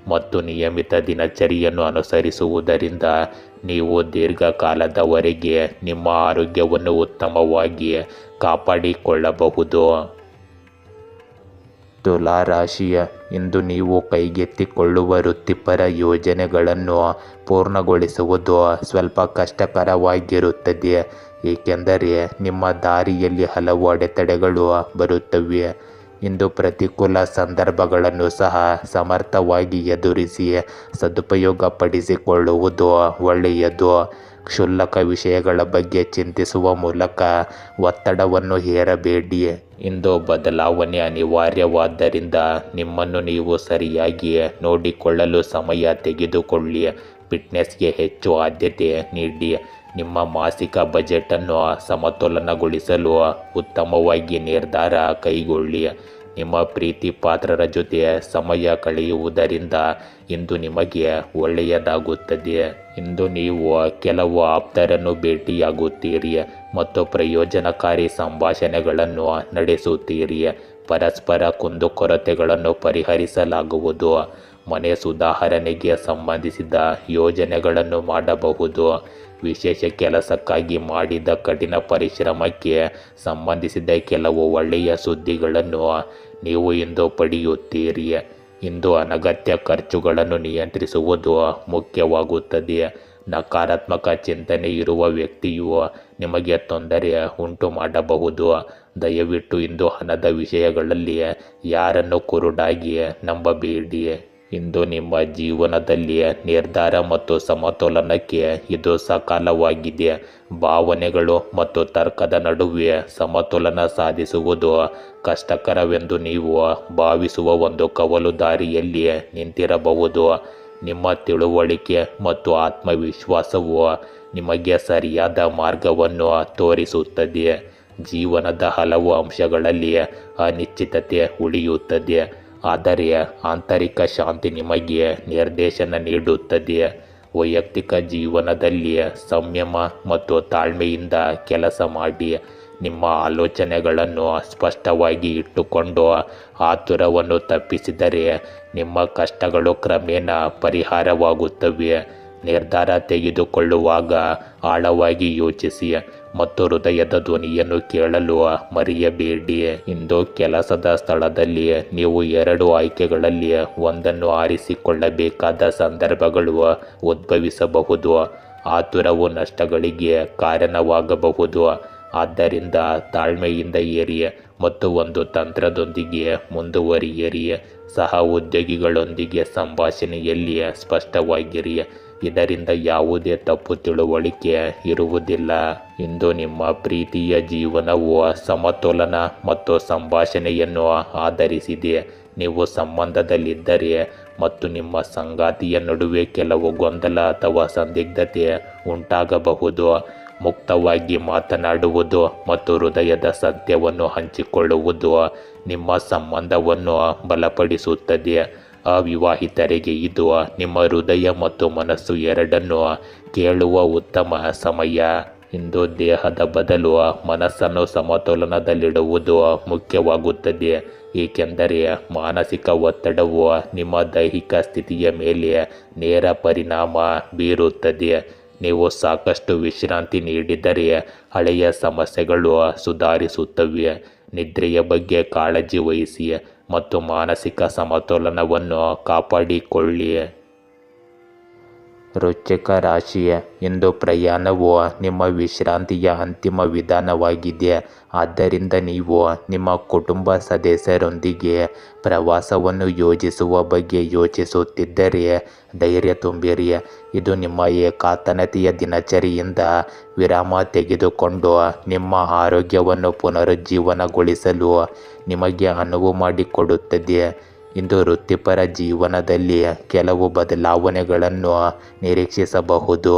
ಮತ್ತು ನಿಯಮಿತ ದಿನಚರಿಯನ್ನು ಅನುಸರಿಸುವುದರಿಂದ ನೀವು ದೀರ್ಘಕಾಲದವರೆಗೆ ನಿಮ್ಮ ಆರೋಗ್ಯವನ್ನು ಉತ್ತಮವಾಗಿ ಕಾಪಾಡಿಕೊಳ್ಳಬಹುದು. ತುಲಾ ರಾಶಿಯ ಇಂದು ನೀವು ಕೈಗೆತ್ತಿಕೊಳ್ಳುವ ವೃತ್ತಿಪರ ಯೋಜನೆಗಳನ್ನು ಪೂರ್ಣಗೊಳಿಸುವುದು ಸ್ವಲ್ಪ ಕಷ್ಟಕರವಾಗಿರುತ್ತದೆ, ಏಕೆಂದರೆ ನಿಮ್ಮ ದಾರಿಯಲ್ಲಿ ಹಲವು ಅಡೆತಡೆಗಳು ಬರುತ್ತವೆ. ಇಂದು ಪ್ರತಿಕೂಲ ಸಂದರ್ಭಗಳನ್ನು ಸಹ ಸಮರ್ಥವಾಗಿ ಎದುರಿಸಿ ಸದುಪಯೋಗಪಡಿಸಿಕೊಳ್ಳುವುದು ಒಳ್ಳೆಯದು. ಕ್ಷುಲ್ಲಕ ವಿಷಯಗಳ ಬಗ್ಗೆ ಚಿಂತಿಸುವ ಮೂಲಕ ಒತ್ತಡವನ್ನು ಹೇರಬೇಡಿ. ಇಂದು ಬದಲಾವಣೆ ಅನಿವಾರ್ಯವಾದ್ದರಿಂದ ನಿಮ್ಮನ್ನು ನೀವು ಸರಿಯಾಗಿ ನೋಡಿಕೊಳ್ಳಲು ಸಮಯ ತೆಗೆದುಕೊಳ್ಳಿ. ಫಿಟ್ನೆಸ್ಗೆ ಹೆಚ್ಚು ಆದ್ಯತೆ ನೀಡಿ. ನಿಮ್ಮ ಮಾಸಿಕ ಬಜೆಟನ್ನು ಸಮತೋಲನಗೊಳಿಸಲು ಉತ್ತಮವಾಗಿ ನಿರ್ಧಾರ ಕೈಗೊಳ್ಳಿ. ನಿಮ್ಮ ಪ್ರೀತಿ ಪಾತ್ರರ ಜೊತೆ ಸಮಯ ಕಳೆಯುವುದರಿಂದ ಇಂದು ನಿಮಗೆ ಒಳ್ಳೆಯದಾಗುತ್ತದೆ. ಇಂದು ನೀವು ಕೆಲವು ಆಪ್ತರನ್ನು ಭೇಟಿಯಾಗುತ್ತೀರಿ ಮತ್ತು ಪ್ರಯೋಜನಕಾರಿ ಸಂಭಾಷಣೆಗಳನ್ನು ನಡೆಸುತ್ತೀರಿ. ಪರಸ್ಪರ ಕುಂದುಕೊರತೆಗಳನ್ನು ಪರಿಹರಿಸಲಾಗುವುದು. ಮನೆ ಸುಧಾರಣೆಗೆ ಸಂಬಂಧಿಸಿದ ಯೋಜನೆಗಳನ್ನು ಮಾಡಬಹುದು. ವಿಶೇಷ ಕೆಲಸಕ್ಕಾಗಿ ಮಾಡಿದ ಕಠಿಣ ಪರಿಶ್ರಮಕ್ಕೆ ಸಂಬಂಧಿಸಿದ ಕೆಲವು ಒಳ್ಳೆಯ ಸುದ್ದಿಗಳನ್ನು ನೀವು ಇಂದು ಪಡೆಯುತ್ತೀರಿ. ಇಂದು ಅನಗತ್ಯ ಖರ್ಚುಗಳನ್ನು ನಿಯಂತ್ರಿಸುವುದು ಮುಖ್ಯವಾಗುತ್ತದೆ. ನಕಾರಾತ್ಮಕ ಚಿಂತನೆ ಇರುವ ವ್ಯಕ್ತಿಯು ನಿಮಗೆ ತೊಂದರೆ ಉಂಟು ಮಾಡಬಹುದು. ದಯವಿಟ್ಟು ಇಂದು ಹಣದ ವಿಷಯಗಳಲ್ಲಿ ಯಾರನ್ನು ಕುರುಡಾಗಿ ನಂಬಬೇಡಿ. ಇಂದು ನಿಮ್ಮ ಜೀವನದಲ್ಲಿ ನಿರ್ಧಾರ ಮತ್ತು ಸಮತೋಲನಕ್ಕೆ ಇದು ಸಕಾಲವಾಗಿದೆ. ಭಾವನೆಗಳು ಮತ್ತು ತರ್ಕದ ನಡುವೆ ಸಮತೋಲನ ಸಾಧಿಸುವುದು ಕಷ್ಟಕರವೆಂದು ನೀವು ಭಾವಿಸುವ ಒಂದು ಕವಲು ದಾರಿಯಲ್ಲಿ ನಿಂತಿರಬಹುದು. ನಿಮ್ಮ ತಿಳುವಳಿಕೆ ಮತ್ತು ಆತ್ಮವಿಶ್ವಾಸವು ನಿಮಗೆ ಸರಿಯಾದ ಮಾರ್ಗವನ್ನು ತೋರಿಸುತ್ತದೆ. ಜೀವನದ ಹಲವು ಅಂಶಗಳಲ್ಲಿ ಅನಿಶ್ಚಿತತೆ ಉಳಿಯುತ್ತದೆ, ಆದರೆ ಆಂತರಿಕ ಶಾಂತಿ ನಿಮಗೆ ನಿರ್ದೇಶನ ನೀಡುತ್ತದೆ. ವೈಯಕ್ತಿಕ ಜೀವನದಲ್ಲಿ ಸಂಯಮ ಮತ್ತು ತಾಳ್ಮೆಯಿಂದ ಕೆಲಸ ಮಾಡಿ. ನಿಮ್ಮ ಆಲೋಚನೆಗಳನ್ನು ಸ್ಪಷ್ಟವಾಗಿ ಇಟ್ಟುಕೊಂಡು ಆತುರವನ್ನು ತಪ್ಪಿಸಿದರೆ ನಿಮ್ಮ ಕಷ್ಟಗಳು ಕ್ರಮೇಣ ಪರಿಹಾರವಾಗುತ್ತವೆ. ನಿರ್ಧಾರ ತೆಗೆದುಕೊಳ್ಳುವಾಗ ಆಳವಾಗಿ ಯೋಚಿಸಿ ಮತ್ತು ಹೃದಯದ ಧ್ವನಿಯನ್ನು ಕೇಳಲು ಮರೆಯಬೇಡಿ. ಇಂದು ಕೆಲಸದ ಸ್ಥಳದಲ್ಲಿ ನೀವು 2 ಆಯ್ಕೆಗಳಲ್ಲಿ ಒಂದನ್ನು ಆರಿಸಿಕೊಳ್ಳಬೇಕಾದ ಸಂದರ್ಭಗಳು ಉದ್ಭವಿಸಬಹುದು. ಆತುರವು ನಷ್ಟಗಳಿಗೆ ಕಾರಣವಾಗಬಹುದು. ಆದ್ದರಿಂದ ತಾಳ್ಮೆಯಿಂದ ಇರಿ ಮತ್ತು ಒಂದು ತಂತ್ರದೊಂದಿಗೆ ಮುಂದುವರಿಯಿರಿ. ಸಹ ಉದ್ಯೋಗಿಗಳೊಂದಿಗೆ ಸಂಭಾಷಣೆಯಲ್ಲಿ ಸ್ಪಷ್ಟವಾಗಿರಿ. ಇದರಿಂದ ಯಾವುದೇ ತಪ್ಪು ತಿಳುವಳಿಕೆ ಇರುವುದಿಲ್ಲ. ಇಂದು ನಿಮ್ಮ ಪ್ರೀತಿಯ ಜೀವನವು ಸಮತೋಲನ ಮತ್ತು ಸಂಭಾಷಣೆಯನ್ನು ಆಧರಿಸಿದೆ. ನೀವು ಸಂಬಂಧದಲ್ಲಿದ್ದರೆ ಮತ್ತು ನಿಮ್ಮ ಸಂಗಾತಿಯ ನಡುವೆ ಕೆಲವು ಗೊಂದಲ ಅಥವಾ ಸಂದಿಗ್ಧತೆ ಉಂಟಾಗಬಹುದು. ಮುಕ್ತವಾಗಿ ಮಾತನಾಡುವುದು ಮತ್ತು ಹೃದಯದ ಸತ್ಯವನ್ನು ಹಂಚಿಕೊಳ್ಳುವುದು ನಿಮ್ಮ ಸಂಬಂಧವನ್ನು ಬಲಪಡಿಸುತ್ತದೆ. ಅವಿವಾಹಿತರಿಗೆ ಇದು ನಿಮ್ಮ ಹೃದಯ ಮತ್ತು ಮನಸ್ಸು ಎರಡನ್ನೂ ಕೇಳುವ ಉತ್ತಮ ಸಮಯ. ಇಂದು ದೇಹದ ಬದಲು ಮನಸ್ಸನ್ನು ಸಮತೋಲನದಲ್ಲಿಡುವುದು ಮುಖ್ಯವಾಗುತ್ತದೆ, ಏಕೆಂದರೆ ಮಾನಸಿಕ ಒತ್ತಡವು ನಿಮ್ಮ ದೈಹಿಕ ಸ್ಥಿತಿಯ ಮೇಲೆ ನೇರ ಪರಿಣಾಮ ಬೀರುತ್ತದೆ. ನೀವು ಸಾಕಷ್ಟು ವಿಶ್ರಾಂತಿ ನೀಡಿದರೆ ಹಳೆಯ ಸಮಸ್ಯೆಗಳು ಸುಧಾರಿಸುತ್ತವೆ. ನಿದ್ರೆಯ ಬಗ್ಗೆ ಕಾಳಜಿ ವಹಿಸಿ ಮತ್ತು ಮಾನಸಿಕ ಸಮತೋಲನವನ್ನು ಕಾಪಾಡಿಕೊಳ್ಳಿ. ವೃಶ್ಚಿಕ ರಾಶಿ, ಇಂದು ಪ್ರಯಾಣವು ನಿಮ್ಮ ವಿಶ್ರಾಂತಿಯ ಅಂತಿಮ ವಿಧಾನವಾಗಿದೆ. ಆದ್ದರಿಂದ ನೀವು ನಿಮ್ಮ ಕುಟುಂಬ ಸದಸ್ಯರೊಂದಿಗೆ ಪ್ರವಾಸವನ್ನು ಯೋಜಿಸುವ ಬಗ್ಗೆ ಯೋಚಿಸುತ್ತಿದ್ದರೆ ಧೈರ್ಯ ತುಂಬಿರಿ. ಇದು ನಿಮ್ಮ ಏಕಾಂತತೆಯ ದಿನಚರಿಯಿಂದ ವಿರಾಮ ತೆಗೆದುಕೊಂಡು ನಿಮ್ಮ ಆರೋಗ್ಯವನ್ನು ಪುನರುಜ್ಜೀವನಗೊಳಿಸಲು ನಿಮಗೆ ಅನುವು ಮಾಡಿಕೊಡುತ್ತದೆ. ಇಂದು ವೃತ್ತಿಪರ ಜೀವನದಲ್ಲಿ ಕೆಲವು ಬದಲಾವಣೆಗಳನ್ನು ನಿರೀಕ್ಷಿಸಬಹುದು.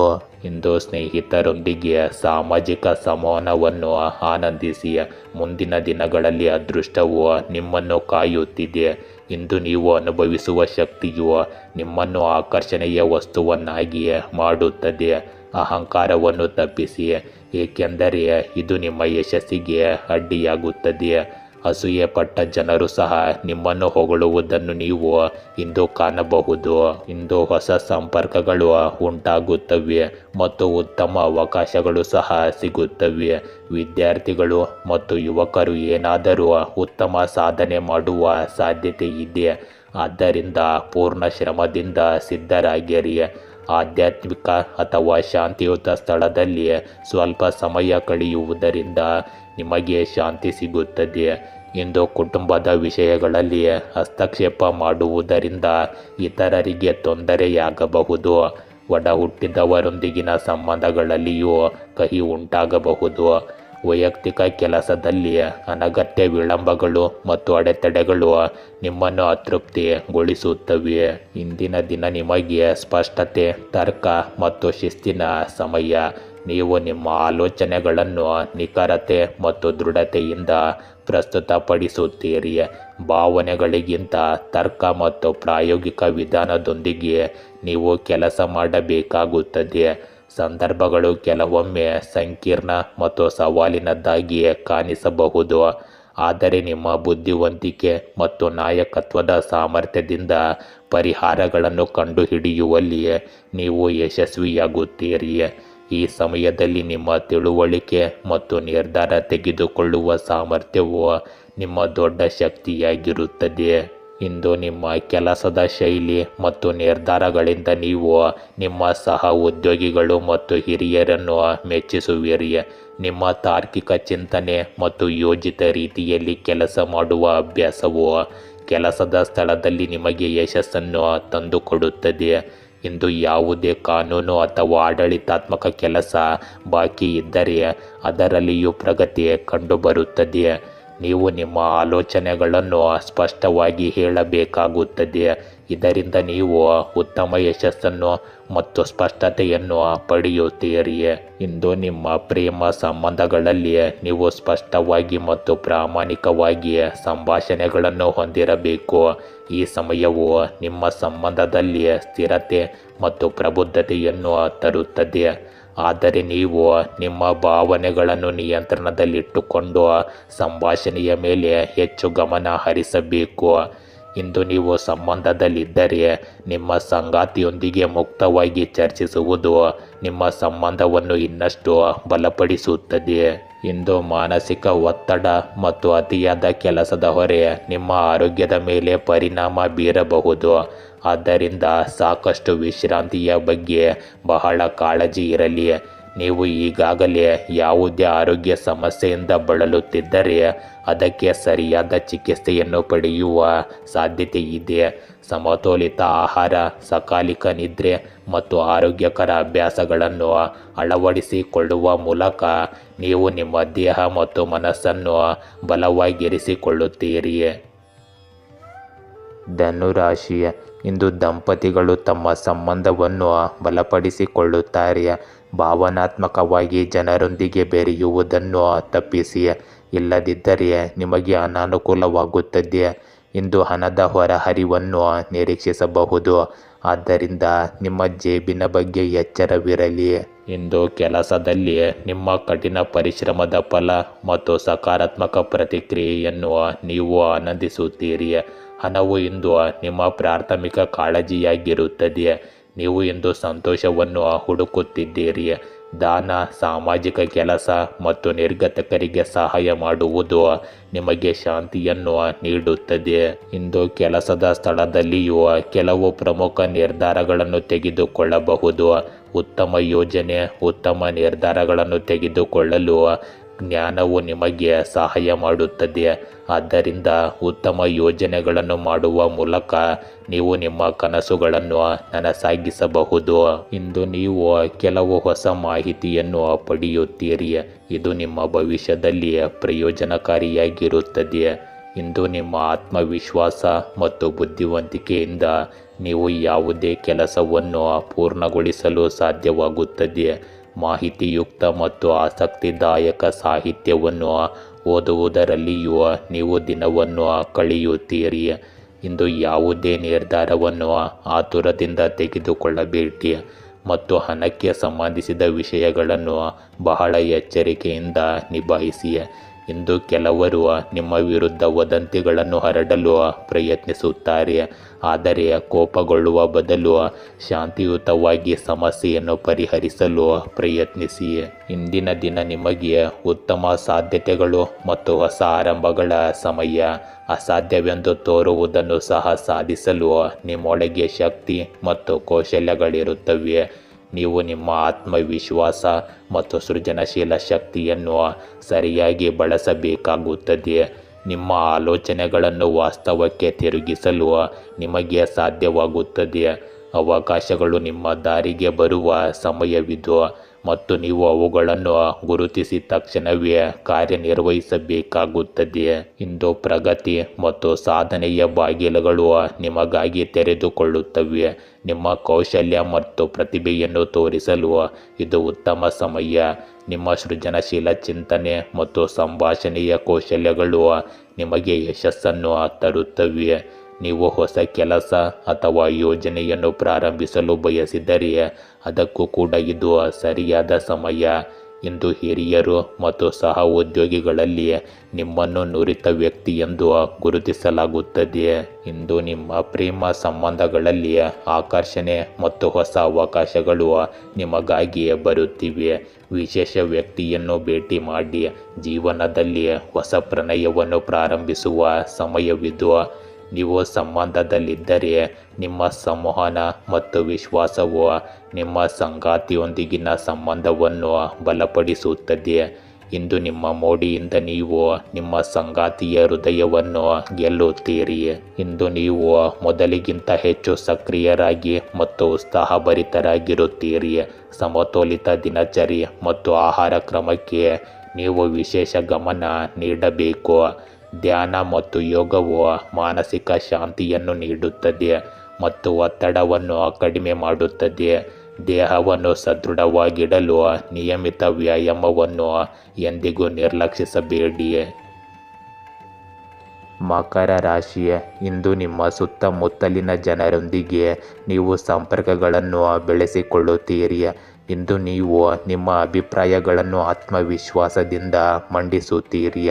ಇಂದು ಸ್ನೇಹಿತರೊಂದಿಗೆ ಸಾಮಾಜಿಕ ಸಂವಹನವನ್ನು ಆನಂದಿಸಿ. ಮುಂದಿನ ದಿನಗಳಲ್ಲಿ ಅದೃಷ್ಟವು ನಿಮ್ಮನ್ನು ಕಾಯುತ್ತಿದೆ. ಇಂದು ನೀವು ಅನುಭವಿಸುವ ಶಕ್ತಿಯು ನಿಮ್ಮನ್ನು ಆಕರ್ಷಣೀಯ ವಸ್ತುವನ್ನಾಗಿ ಮಾಡುತ್ತದೆ. ಅಹಂಕಾರವನ್ನು ತಪ್ಪಿಸಿ, ಏಕೆಂದರೆ ಇದು ನಿಮ್ಮ ಯಶಸ್ಸಿಗೆ ಅಡ್ಡಿಯಾಗುತ್ತದೆ. ಅಸೂಯೆ ಪಟ್ಟ ಜನರು ಸಹ ನಿಮ್ಮನ್ನು ಹೊಗಳುವುದನ್ನು ನೀವು ಇಂದು ಕಾಣಬಹುದು. ಇಂದು ಹೊಸ ಸಂಪರ್ಕಗಳು ಉಂಟಾಗುತ್ತವೆ ಮತ್ತು ಉತ್ತಮ ಅವಕಾಶಗಳು ಸಹ ಸಿಗುತ್ತವೆ. ವಿದ್ಯಾರ್ಥಿಗಳು ಮತ್ತು ಯುವಕರು ಏನಾದರೂ ಉತ್ತಮ ಸಾಧನೆ ಮಾಡುವ ಸಾಧ್ಯತೆ ಇದೆ. ಆದ್ದರಿಂದ ಪೂರ್ಣ ಶ್ರಮದಿಂದ ಸಿದ್ಧರಾಗಿರಿ. ಆಧ್ಯಾತ್ಮಿಕ ಅಥವಾ ಶಾಂತಿಯುತ ಸ್ಥಳದಲ್ಲಿ ಸ್ವಲ್ಪ ಸಮಯ ಕಳೆಯುವುದರಿಂದ ನಿಮಗೆ ಶಾಂತಿ ಸಿಗುತ್ತದೆ. ಇಂದು ಕುಟುಂಬದ ವಿಷಯಗಳಲ್ಲಿ ಹಸ್ತಕ್ಷೇಪ ಮಾಡುವುದರಿಂದ ಇತರರಿಗೆ ತೊಂದರೆಯಾಗಬಹುದು. ಒಡ ಹುಟ್ಟಿದವರೊಂದಿಗಿನ ಸಂಬಂಧಗಳಲ್ಲಿಯೂ ಕಹಿ ಉಂಟಾಗಬಹುದು. ವೈಯಕ್ತಿಕ ಕೆಲಸದಲ್ಲಿ ಅನಗತ್ಯ ವಿಳಂಬಗಳು ಮತ್ತು ಅಡೆತಡೆಗಳು ನಿಮ್ಮನ್ನು ಅತೃಪ್ತಿಗೊಳಿಸುತ್ತವೆ. ಇಂದಿನ ದಿನ ನಿಮಗೆ ಸ್ಪಷ್ಟತೆ, ತರ್ಕ ಮತ್ತು ಶಿಸ್ತಿನ ಸಮಯ. ನೀವು ನಿಮ್ಮ ಆಲೋಚನೆಗಳನ್ನು ನಿಖರತೆ ಮತ್ತು ದೃಢತೆಯಿಂದ ಪ್ರಸ್ತುತಪಡಿಸುತ್ತೀರಿ. ಭಾವನೆಗಳಿಗಿಂತ ತರ್ಕ ಮತ್ತು ಪ್ರಾಯೋಗಿಕ ವಿಧಾನದೊಂದಿಗೆ ನೀವು ಕೆಲಸ ಮಾಡಬೇಕಾಗುತ್ತದೆ. ಸಂದರ್ಭಗಳು ಕೆಲವೊಮ್ಮೆ ಸಂಕೀರ್ಣ ಮತ್ತು ಸವಾಲಿನದ್ದಾಗಿ ಕಾಣಿಸಬಹುದು, ಆದರೆ ನಿಮ್ಮ ಬುದ್ಧಿವಂತಿಕೆ ಮತ್ತು ನಾಯಕತ್ವದ ಸಾಮರ್ಥ್ಯದಿಂದ ಪರಿಹಾರಗಳನ್ನು ಕಂಡುಹಿಡಿಯುವಲ್ಲಿ ನೀವು ಯಶಸ್ವಿಯಾಗುತ್ತೀರಿ. ಈ ಸಮಯದಲ್ಲಿ ನಿಮ್ಮ ತಿಳುವಳಿಕೆ ಮತ್ತು ನಿರ್ಧಾರ ತೆಗೆದುಕೊಳ್ಳುವ ಸಾಮರ್ಥ್ಯವು ನಿಮ್ಮ ದೊಡ್ಡ ಶಕ್ತಿಯಾಗಿರುತ್ತದೆ. ಇಂದು ನಿಮ್ಮ ಕೆಲಸದ ಶೈಲಿ ಮತ್ತು ನಿರ್ಧಾರಗಳಿಂದ ನೀವು ನಿಮ್ಮ ಸಹ ಉದ್ಯೋಗಿಗಳು ಮತ್ತು ಹಿರಿಯರನ್ನು ಮೆಚ್ಚಿಸುವಿರಿ. ನಿಮ್ಮ ತಾರ್ಕಿಕ ಚಿಂತನೆ ಮತ್ತು ಯೋಜಿತ ರೀತಿಯಲ್ಲಿ ಕೆಲಸ ಮಾಡುವ ಅಭ್ಯಾಸವು ಕೆಲಸದ ಸ್ಥಳದಲ್ಲಿ ನಿಮಗೆ ಯಶಸ್ಸನ್ನು ತಂದುಕೊಡುತ್ತದೆ. ಇಂದು ಯಾವುದೇ ಕಾನೂನು ಅಥವಾ ಆಡಳಿತಾತ್ಮಕ ಕೆಲಸ ಬಾಕಿ ಇದ್ದರೆ ಅದರಲ್ಲಿಯೂ ಪ್ರಗತಿ ಕಂಡುಬರುತ್ತದೆ. ನೀವು ನಿಮ್ಮ ಆಲೋಚನೆಗಳನ್ನು ಸ್ಪಷ್ಟವಾಗಿ ಹೇಳಬೇಕಾಗುತ್ತದೆ. ಇದರಿಂದ ನೀವು ಉತ್ತಮ ಯಶಸ್ಸನ್ನು ಮತ್ತು ಸ್ಪಷ್ಟತೆಯನ್ನು ಪಡೆಯುತ್ತೀರಿ. ಇಂದು ನಿಮ್ಮ ಪ್ರೇಮ ಸಂಬಂಧಗಳಲ್ಲಿ ನೀವು ಸ್ಪಷ್ಟವಾಗಿ ಮತ್ತು ಪ್ರಾಮಾಣಿಕವಾಗಿ ಸಂಭಾಷಣೆಗಳನ್ನು ಹೊಂದಿರಬೇಕು. ಈ ಸಮಯವು ನಿಮ್ಮ ಸಂಬಂಧದಲ್ಲಿ ಸ್ಥಿರತೆ ಮತ್ತು ಪ್ರಬುದ್ಧತೆಯನ್ನು ತರುತ್ತದೆ, ಆದರೆ ನೀವು ನಿಮ್ಮ ಭಾವನೆಗಳನ್ನು ನಿಯಂತ್ರಣದಲ್ಲಿಟ್ಟುಕೊಂಡು ಸಂಭಾಷಣೆಯ ಮೇಲೆ ಹೆಚ್ಚು ಗಮನ ಹರಿಸಬೇಕು. ಇಂದು ನೀವು ಸಂಬಂಧದಲ್ಲಿದ್ದರೆ ನಿಮ್ಮ ಸಂಗಾತಿಯೊಂದಿಗೆ ಮುಕ್ತವಾಗಿ ಚರ್ಚಿಸುವುದು ನಿಮ್ಮ ಸಂಬಂಧವನ್ನು ಇನ್ನಷ್ಟು ಬಲಪಡಿಸುತ್ತದೆ. ಇಂದು ಮಾನಸಿಕ ಒತ್ತಡ ಮತ್ತು ಅತಿಯಾದ ಕೆಲಸದ ಹೊರೆ ನಿಮ್ಮ ಆರೋಗ್ಯದ ಮೇಲೆ ಪರಿಣಾಮ ಬೀರಬಹುದು. ಆದ್ದರಿಂದ ಸಾಕಷ್ಟು ವಿಶ್ರಾಂತಿಯ ಬಗ್ಗೆ ಬಹಳ ಕಾಳಜಿ ಇರಲಿ. ನೀವು ಈಗಾಗಲೇ ಯಾವುದೇ ಆರೋಗ್ಯ ಸಮಸ್ಯೆಯಿಂದ ಬಳಲುತ್ತಿದ್ದರೆ ಅದಕ್ಕೆ ಸರಿಯಾದ ಚಿಕಿತ್ಸೆಯನ್ನು ಪಡೆಯುವ ಸಾಧ್ಯತೆ ಇದೆ. ಸಮತೋಲಿತ ಆಹಾರ, ಸಕಾಲಿಕ ನಿದ್ರೆ ಮತ್ತು ಆರೋಗ್ಯಕರ ಅಭ್ಯಾಸಗಳನ್ನು ಅಳವಡಿಸಿಕೊಳ್ಳುವ ಮೂಲಕ ನೀವು ನಿಮ್ಮ ದೇಹ ಮತ್ತು ಮನಸ್ಸನ್ನು ಬಲವಾಗಿರಿಸಿಕೊಳ್ಳುತ್ತೀರಿ. ಧನುರಾಶಿ, ಇಂದು ದಂಪತಿಗಳು ತಮ್ಮ ಸಂಬಂಧವನ್ನು ಬಲಪಡಿಸಿಕೊಳ್ಳುತ್ತಾರೆ. ಭಾವನಾತ್ಮಕವಾಗಿ ಜನರೊಂದಿಗೆ ಬೆರೆಯುವುದನ್ನು ತಪ್ಪಿಸಿ, ಇಲ್ಲದಿದ್ದರೆ ನಿಮಗೆ ಅನಾನುಕೂಲವಾಗುತ್ತದೆ. ಇಂದು ಹಣದ ಹೊರಹರಿವನ್ನು ನಿರೀಕ್ಷಿಸಬಹುದು, ಆದ್ದರಿಂದ ನಿಮ್ಮ ಜೇಬಿನ ಬಗ್ಗೆ ಎಚ್ಚರವಿರಲಿ. ಇಂದು ಕೆಲಸದಲ್ಲಿ ನಿಮ್ಮ ಕಠಿಣ ಪರಿಶ್ರಮದ ಫಲ ಮತ್ತು ಸಕಾರಾತ್ಮಕ ಪ್ರತಿಕ್ರಿಯೆಯನ್ನು ನೀವು ಆನಂದಿಸುತ್ತೀರಿ. ಹಣವು ಇಂದು ನಿಮ್ಮ ಪ್ರಾಥಮಿಕ ಕಾಳಜಿಯಾಗಿರುತ್ತದೆ. ನೀವು ಇಂದು ಸಂತೋಷವನ್ನು ಹುಡುಕುತ್ತಿದ್ದೀರಿ. ದಾನ, ಸಾಮಾಜಿಕ ಕೆಲಸ ಮತ್ತು ನಿರ್ಗತಿಕರಿಗೆ ಸಹಾಯ ಮಾಡುವುದು ನಿಮಗೆ ಶಾಂತಿಯನ್ನು ನೀಡುತ್ತದೆ. ಇಂದು ಕೆಲಸದ ಸ್ಥಳದಲ್ಲಿಯೂ ಕೆಲವು ಪ್ರಮುಖ ನಿರ್ಧಾರಗಳನ್ನು ತೆಗೆದುಕೊಳ್ಳಬಹುದು. ಉತ್ತಮ ಯೋಜನೆ, ಉತ್ತಮ ನಿರ್ಧಾರಗಳನ್ನು ತೆಗೆದುಕೊಳ್ಳಲು ಜ್ಞಾನವು ನಿಮಗೆ ಸಹಾಯ ಮಾಡುತ್ತದೆ. ಆದ್ದರಿಂದ ಉತ್ತಮ ಯೋಜನೆಗಳನ್ನು ಮಾಡುವ ಮೂಲಕ ನೀವು ನಿಮ್ಮ ಕನಸುಗಳನ್ನು ನನಸಾಗಿಸಬಹುದು. ಇಂದು ನೀವು ಕೆಲವು ಹೊಸ ಮಾಹಿತಿಯನ್ನು ಪಡೆಯುತ್ತೀರಿ, ಇದು ನಿಮ್ಮ ಭವಿಷ್ಯದಲ್ಲಿ ಪ್ರಯೋಜನಕಾರಿಯಾಗಿರುತ್ತದೆ. ಇಂದು ನಿಮ್ಮ ಆತ್ಮವಿಶ್ವಾಸ ಮತ್ತು ಬುದ್ಧಿವಂತಿಕೆಯಿಂದ ನೀವು ಯಾವುದೇ ಕೆಲಸವನ್ನು ಪೂರ್ಣಗೊಳಿಸಲು ಸಾಧ್ಯವಾಗುತ್ತದೆ. ಮಾಹಿತಿಯುಕ್ತ ಮತ್ತು ಆಸಕ್ತಿದಾಯಕ ಸಾಹಿತ್ಯವನ್ನು ಓದುವುದರಲ್ಲಿಯೂ ನೀವು ದಿನವನ್ನು ಕಳೆಯುತ್ತೀರಿ. ಇಂದು ಯಾವುದೇ ನಿರ್ಧಾರವನ್ನು ಆತುರದಿಂದ ತೆಗೆದುಕೊಳ್ಳಬೇಡಿ ಮತ್ತು ಹಣಕ್ಕೆ ಸಂಬಂಧಿಸಿದ ವಿಷಯಗಳನ್ನು ಬಹಳ ಎಚ್ಚರಿಕೆಯಿಂದ ನಿಭಾಯಿಸಿ. ಇಂದು ಕೆಲವರು ನಿಮ್ಮ ವಿರುದ್ಧ ವದಂತಿಗಳನ್ನು ಹರಡಲು ಪ್ರಯತ್ನಿಸುತ್ತಾರೆ, ಆದರೆ ಕೋಪಗೊಳ್ಳುವ ಬದಲು ಶಾಂತಿಯುತವಾಗಿ ಸಮಸ್ಯೆಯನ್ನು ಪರಿಹರಿಸಲು ಪ್ರಯತ್ನಿಸಿ. ಇಂದಿನ ದಿನ ನಿಮಗೆ ಉತ್ತಮ ಸಾಧ್ಯತೆಗಳು ಮತ್ತು ಹೊಸ ಆರಂಭಗಳ ಸಮಯ. ಅಸಾಧ್ಯವೆಂದು ತೋರುವುದನ್ನು ಸಹ ಸಾಧಿಸಲು ನಿಮ್ಮೊಳಗೆ ಶಕ್ತಿ ಮತ್ತು ಕೌಶಲ್ಯಗಳಿರುತ್ತವೆ. ನೀವು ನಿಮ್ಮ ಆತ್ಮವಿಶ್ವಾಸ ಮತ್ತು ಸೃಜನಶೀಲ ಶಕ್ತಿಯನ್ನು ಸರಿಯಾಗಿ ಬಳಸಬೇಕಾಗುತ್ತದೆ. ನಿಮ್ಮ ಆಲೋಚನೆಗಳನ್ನು ವಾಸ್ತವಕ್ಕೆ ತಿರುಗಿಸಲು ನಿಮಗೆ ಸಾಧ್ಯವಾಗುತ್ತದೆ. ಅವಕಾಶಗಳು ನಿಮ್ಮ ದಾರಿಗೆ ಬರುವ ಸಮಯವಿದು ಮತ್ತು ನೀವು ಅವುಗಳನ್ನು ಗುರುತಿಸಿದ ತಕ್ಷಣವೇ ಕಾರ್ಯನಿರ್ವಹಿಸಬೇಕಾಗುತ್ತದೆ. ಇಂದು ಪ್ರಗತಿ ಮತ್ತು ಸಾಧನೆಯ ಬಾಗಿಲುಗಳು ನಿಮಗಾಗಿ ತೆರೆದುಕೊಳ್ಳುತ್ತವೆ. ನಿಮ್ಮ ಕೌಶಲ್ಯ ಮತ್ತು ಪ್ರತಿಭೆಯನ್ನು ತೋರಿಸಲು ಇದು ಉತ್ತಮ ಸಮಯ. ನಿಮ್ಮ ಸೃಜನಶೀಲ ಚಿಂತನೆ ಮತ್ತು ಸಂಭಾಷಣೆಯ ಕೌಶಲ್ಯಗಳು ನಿಮಗೆ ಯಶಸ್ಸನ್ನು ತರುತ್ತವೆ. ನೀವು ಹೊಸ ಕೆಲಸ ಅಥವಾ ಯೋಜನೆಯನ್ನು ಪ್ರಾರಂಭಿಸಲು ಬಯಸಿದರೆ ಅದಕ್ಕೂ ಕೂಡ ಇದು ಸರಿಯಾದ ಸಮಯ. ಇಂದು ಹಿರಿಯರು ಮತ್ತು ಸಹ ಉದ್ಯೋಗಿಗಳಲ್ಲಿ ನಿಮ್ಮನ್ನು ನುರಿತ ವ್ಯಕ್ತಿ ಎಂದು ಗುರುತಿಸಲಾಗುತ್ತದೆ. ಇಂದು ನಿಮ್ಮ ಪ್ರೇಮ ಸಂಬಂಧಗಳಲ್ಲಿ ಆಕರ್ಷಣೆ ಮತ್ತು ಹೊಸ ಅವಕಾಶಗಳು ನಿಮಗಾಗಿ ಬರುತ್ತಿವೆ. ವಿಶೇಷ ವ್ಯಕ್ತಿಯನ್ನು ಭೇಟಿ ಮಾಡಿ ಜೀವನದಲ್ಲಿ ಹೊಸ ಪ್ರಣಯವನ್ನು ಪ್ರಾರಂಭಿಸುವ ಸಮಯವಿದು. ನೀವು ಸಂಬಂಧದಲ್ಲಿದ್ದರೆ ನಿಮ್ಮ ಸಂವಹನ ಮತ್ತು ವಿಶ್ವಾಸವು ನಿಮ್ಮ ಸಂಗಾತಿಯೊಂದಿಗಿನ ಸಂಬಂಧವನ್ನು ಬಲಪಡಿಸುತ್ತದೆ. ಇಂದು ನಿಮ್ಮ ಮೋಡಿಯಿಂದ ನೀವು ನಿಮ್ಮ ಸಂಗಾತಿಯ ಹೃದಯವನ್ನು ಗೆಲ್ಲುತ್ತೀರಿ. ಇಂದು ನೀವು ಮೊದಲಿಗಿಂತ ಹೆಚ್ಚು ಸಕ್ರಿಯರಾಗಿ ಮತ್ತು ಉತ್ಸಾಹಭರಿತರಾಗಿರುತ್ತೀರಿ. ಸಮತೋಲಿತ ದಿನಚರಿ ಮತ್ತು ಆಹಾರ ಕ್ರಮಕ್ಕೆ ನೀವು ವಿಶೇಷ ಗಮನ ನೀಡಬೇಕು. ಧ್ಯಾನ ಮತ್ತು ಯೋಗವು ಮಾನಸಿಕ ಶಾಂತಿಯನ್ನು ನೀಡುತ್ತದೆ ಮತ್ತು ಒತ್ತಡವನ್ನು ಕಡಿಮೆ ಮಾಡುತ್ತದೆ. ದೇಹವನ್ನು ಸದೃಢವಾಗಿಡಲು ನಿಯಮಿತ ವ್ಯಾಯಾಮವನ್ನು ಎಂದಿಗೂ ನಿರ್ಲಕ್ಷಿಸಬೇಡಿ. ಮಕರ ರಾಶಿ, ಇಂದು ನಿಮ್ಮ ಸುತ್ತಮುತ್ತಲಿನ ಜನರೊಂದಿಗೆ ನೀವು ಸಂಪರ್ಕಗಳನ್ನು ಬೆಳೆಸಿಕೊಳ್ಳುತ್ತೀರಿ. ಇಂದು ನೀವು ನಿಮ್ಮ ಅಭಿಪ್ರಾಯಗಳನ್ನು ಆತ್ಮವಿಶ್ವಾಸದಿಂದ ಮಂಡಿಸುತ್ತೀರಿ.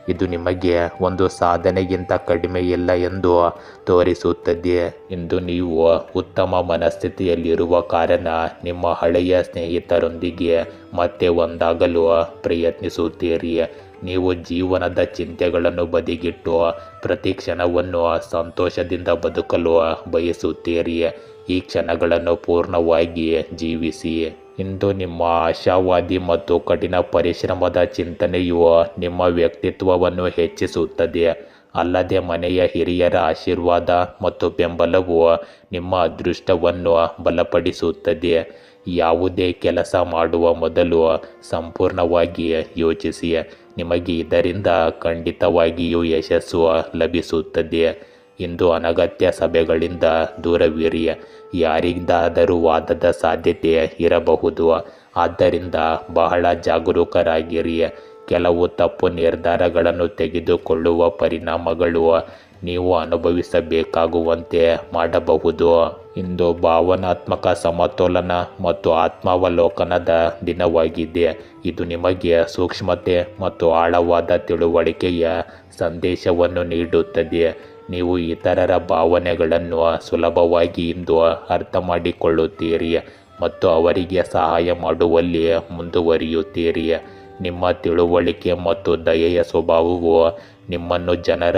ಇದು ನಿಮಗೆ ಒಂದು ಸಾಧನೆಗಿಂತ ಕಡಿಮೆ ಇಲ್ಲ ಎಂದು ತೋರಿಸುತ್ತದೆ. ಇಂದು ನೀವು ಉತ್ತಮ ಮನಸ್ಥಿತಿಯಲ್ಲಿರುವ ಕಾರಣ ನಿಮ್ಮ ಹಳೆಯ ಸ್ನೇಹಿತರೊಂದಿಗೆ ಮತ್ತೆ ಒಂದಾಗಲು ಪ್ರಯತ್ನಿಸುತ್ತೀರಿ. ನೀವು ಜೀವನದ ಚಿಂತೆಗಳನ್ನು ಬದಿಗಿಟ್ಟು ಪ್ರತಿ ಕ್ಷಣವನ್ನು ಸಂತೋಷದಿಂದ ಬದುಕಲು ಬಯಸುತ್ತೀರಿ. ಈ ಕ್ಷಣಗಳನ್ನು ಪೂರ್ಣವಾಗಿ ಜೀವಿಸಿ. ಇಂದು ನಿಮ್ಮ ಆಶಾವಾದಿ ಮತ್ತು ಕಠಿಣ ಪರಿಶ್ರಮದ ಚಿಂತನೆಯು ನಿಮ್ಮ ವ್ಯಕ್ತಿತ್ವವನ್ನು ಹೆಚ್ಚಿಸುತ್ತದೆ. ಅಲ್ಲದೆ ಮನೆಯ ಹಿರಿಯರ ಆಶೀರ್ವಾದ ಮತ್ತು ಬೆಂಬಲವು ನಿಮ್ಮ ಅದೃಷ್ಟವನ್ನು ಬಲಪಡಿಸುತ್ತದೆ. ಯಾವುದೇ ಕೆಲಸ ಮಾಡುವ ಮೊದಲು ಸಂಪೂರ್ಣವಾಗಿ ಯೋಚಿಸಿ. ನಿಮಗೆ ಇದರಿಂದ ಖಂಡಿತವಾಗಿಯೂ ಯಶಸ್ಸು ಲಭಿಸುತ್ತದೆ. ಇಂದು ಅನಗತ್ಯ ಸಭೆಗಳಿಂದ ದೂರವಿರಿ. ಯಾರಿಗಾದರೂ ವಾದದ ಸಾಧ್ಯತೆ ಇರಬಹುದು. ಆದ್ದರಿಂದ ಬಹಳ ಜಾಗರೂಕರಾಗಿರಿ. ಕೆಲವು ತಪ್ಪು ನಿರ್ಧಾರಗಳನ್ನು ತೆಗೆದುಕೊಳ್ಳುವ ಪರಿಣಾಮಗಳು ನೀವು ಅನುಭವಿಸಬೇಕಾಗುವಂತೆ ಮಾಡಬಹುದು. ಇಂದು ಭಾವನಾತ್ಮಕ ಸಮತೋಲನ ಮತ್ತು ಆತ್ಮಾವಲೋಕನದ ದಿನವಾಗಿದೆ. ಇದು ನಿಮಗೆ ಸೂಕ್ಷ್ಮತೆ ಮತ್ತು ಆಳವಾದ ತಿಳುವಳಿಕೆಯ ಸಂದೇಶವನ್ನು ನೀಡುತ್ತದೆ. ನೀವು ಇತರರ ಭಾವನೆಗಳನ್ನು ಸುಲಭವಾಗಿ ಇಂದು ಅರ್ಥ ಮಾಡಿಕೊಳ್ಳುತ್ತೀರಿ ಮತ್ತು ಅವರಿಗೆ ಸಹಾಯ ಮಾಡುವಲ್ಲಿ ಮುಂದುವರಿಯುತ್ತೀರಿ. ನಿಮ್ಮ ತಿಳುವಳಿಕೆ ಮತ್ತು ದಯೆಯ ಸ್ವಭಾವವು ನಿಮ್ಮನ್ನು ಜನರ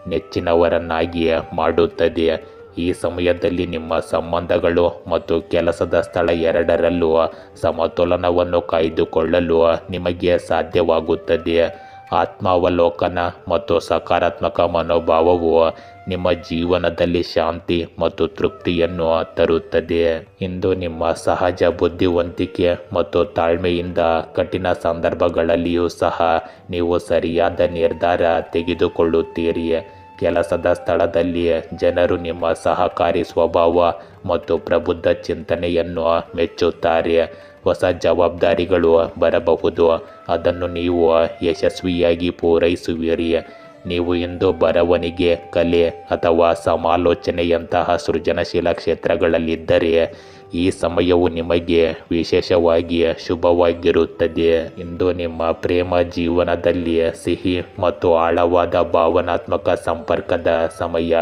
ನೆಚ್ಚಿನವರನ್ನಾಗಿ ಮಾಡುತ್ತದೆ. ಈ ಸಮಯದಲ್ಲಿ ನಿಮ್ಮ ಸಂಬಂಧಗಳು ಮತ್ತು ಕೆಲಸದ ಸ್ಥಳ ಎರಡರಲ್ಲೂ ಸಮತೋಲನವನ್ನು ಕಾಯ್ದುಕೊಳ್ಳಲು ನಿಮಗೆ ಸಾಧ್ಯವಾಗುತ್ತದೆ. ಆತ್ಮಾವಲೋಕನ ಮತ್ತು ಸಕಾರಾತ್ಮಕ ಮನೋಭಾವವು ನಿಮ್ಮ ಜೀವನದಲ್ಲಿ ಶಾಂತಿ ಮತ್ತು ತೃಪ್ತಿಯನ್ನು ತರುತ್ತದೆ. ಇಂದು ನಿಮ್ಮ ಸಹಜ ಬುದ್ಧಿವಂತಿಕೆ ಮತ್ತು ತಾಳ್ಮೆಯಿಂದ ಕಠಿಣ ಸಂದರ್ಭಗಳಲ್ಲಿಯೂ ಸಹ ನೀವು ಸರಿಯಾದ ನಿರ್ಧಾರ ತೆಗೆದುಕೊಳ್ಳುತ್ತೀರಿ. ಕೆಲಸದ ಸ್ಥಳದಲ್ಲಿ ಜನರು ನಿಮ್ಮ ಸಹಕಾರಿ ಸ್ವಭಾವ ಮತ್ತು ಪ್ರಬುದ್ಧ ಚಿಂತನೆಯನ್ನು ಮೆಚ್ಚುತ್ತಾರೆ. ಹೊಸ ಜವಾಬ್ದಾರಿಗಳು ಬರಬಹುದು. ಅದನ್ನು ನೀವು ಯಶಸ್ವಿಯಾಗಿ ಪೂರೈಸುವಿರಿ. ನೀವು ಇಂದು ಬರವಣಿಗೆ, ಕಲೆ ಅಥವಾ ಸಮಾಲೋಚನೆಯಂತಹ ಸೃಜನಶೀಲ ಕ್ಷೇತ್ರಗಳಲ್ಲಿದ್ದರೆ ಈ ಸಮಯವು ನಿಮಗೆ ವಿಶೇಷವಾಗಿ ಶುಭವಾಗಿರುತ್ತದೆ. ಇಂದು ನಿಮ್ಮ ಪ್ರೇಮ ಜೀವನದಲ್ಲಿ ಸಿಹಿ ಮತ್ತು ಆಳವಾದ ಭಾವನಾತ್ಮಕ ಸಂಪರ್ಕದ ಸಮಯ.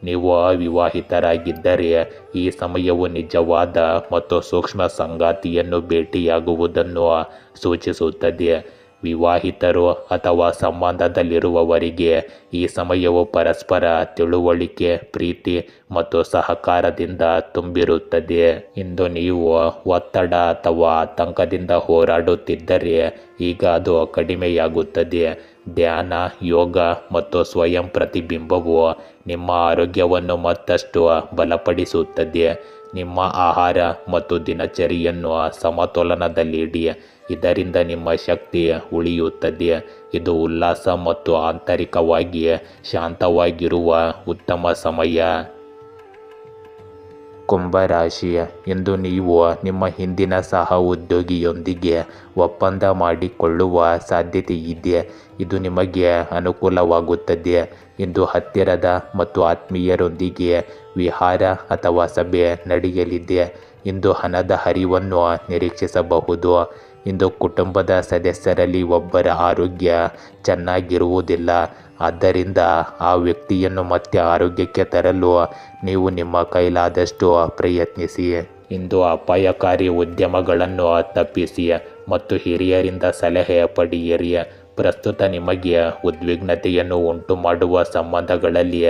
ನೀವು ಅವಿವಾಹಿತರಾಗಿದ್ದರೆ ಈ ಸಮಯವು ನಿಜವಾದ ಮತ್ತು ಸೂಕ್ಷ್ಮ ಸಂಗಾತಿಯನ್ನು ಭೇಟಿಯಾಗುವುದನ್ನು ಸೂಚಿಸುತ್ತದೆ. ವಿವಾಹಿತರು ಅಥವಾ ಸಂಬಂಧದಲ್ಲಿರುವವರಿಗೆ ಈ ಸಮಯವು ಪರಸ್ಪರ ತಿಳುವಳಿಕೆ, ಪ್ರೀತಿ ಮತ್ತು ಸಹಕಾರದಿಂದ ತುಂಬಿರುತ್ತದೆ. ಇಂದು ನೀವು ಒತ್ತಡ ಅಥವಾ ಆತಂಕದಿಂದ ಹೋರಾಡುತ್ತಿದ್ದರೆ ಈಗ ಅದು ಕಡಿಮೆಯಾಗುತ್ತದೆ. ಧ್ಯಾನ, ಯೋಗ ಮತ್ತು ಸ್ವಯಂ ಪ್ರತಿಬಿಂಬವು ನಿಮ್ಮ ಆರೋಗ್ಯವನ್ನು ಮತ್ತಷ್ಟು ಬಲಪಡಿಸುತ್ತದೆ. ನಿಮ್ಮ ಆಹಾರ ಮತ್ತು ದಿನಚರಿಯನ್ನು ಸಮತೋಲನದಲ್ಲಿಡಿ. ಇದರಿಂದ ನಿಮ್ಮ ಶಕ್ತಿ ಉಳಿಯುತ್ತದೆ. ಇದು ಉಲ್ಲಾಸ ಮತ್ತು ಆಂತರಿಕವಾಗಿ ಶಾಂತವಾಗಿರುವ ಉತ್ತಮ ಸಮಯ. ಕುಂಭರಾಶಿ, ಇಂದು ನೀವು ನಿಮ್ಮ ಹಿಂದಿನ ಸಹ ಉದ್ಯೋಗಿಯೊಂದಿಗೆ ಒಪ್ಪಂದ ಮಾಡಿಕೊಳ್ಳುವ ಸಾಧ್ಯತೆ ಇದೆ. ಇದು ನಿಮಗೆ ಅನುಕೂಲವಾಗುತ್ತದೆ. ಇಂದು ಹತ್ತಿರದ ಮತ್ತು ಆತ್ಮೀಯರೊಂದಿಗೆ ವಿಹಾರ ಅಥವಾ ಸಭೆ ನಡೆಯಲಿದೆ. ಇಂದು ಹಣದ ಹರಿವನ್ನು ನಿರೀಕ್ಷಿಸಬಹುದು. ಇಂದು ಕುಟುಂಬದ ಸದಸ್ಯರಲ್ಲಿ ಒಬ್ಬರ ಆರೋಗ್ಯ ಚೆನ್ನಾಗಿರುವುದಿಲ್ಲ. ಆದ್ದರಿಂದ ಆ ವ್ಯಕ್ತಿಯನ್ನು ಮತ್ತೆ ಆರೋಗ್ಯಕ್ಕೆ ತರಲು ನೀವು ನಿಮ್ಮ ಕೈಲಾದಷ್ಟು ಪ್ರಯತ್ನಿಸಿ. ಇಂದು ಅಪಾಯಕಾರಿ ಉದ್ಯಮಗಳನ್ನು ತಪ್ಪಿಸಿ ಮತ್ತು ಹಿರಿಯರಿಂದ ಸಲಹೆ ಪಡೆಯಿರಿ. ಪ್ರಸ್ತುತ ನಿಮಗೆ ಉದ್ವಿಗ್ನತೆಯನ್ನು ಉಂಟುಮಾಡುವ ಸಂಬಂಧಗಳಲ್ಲಿ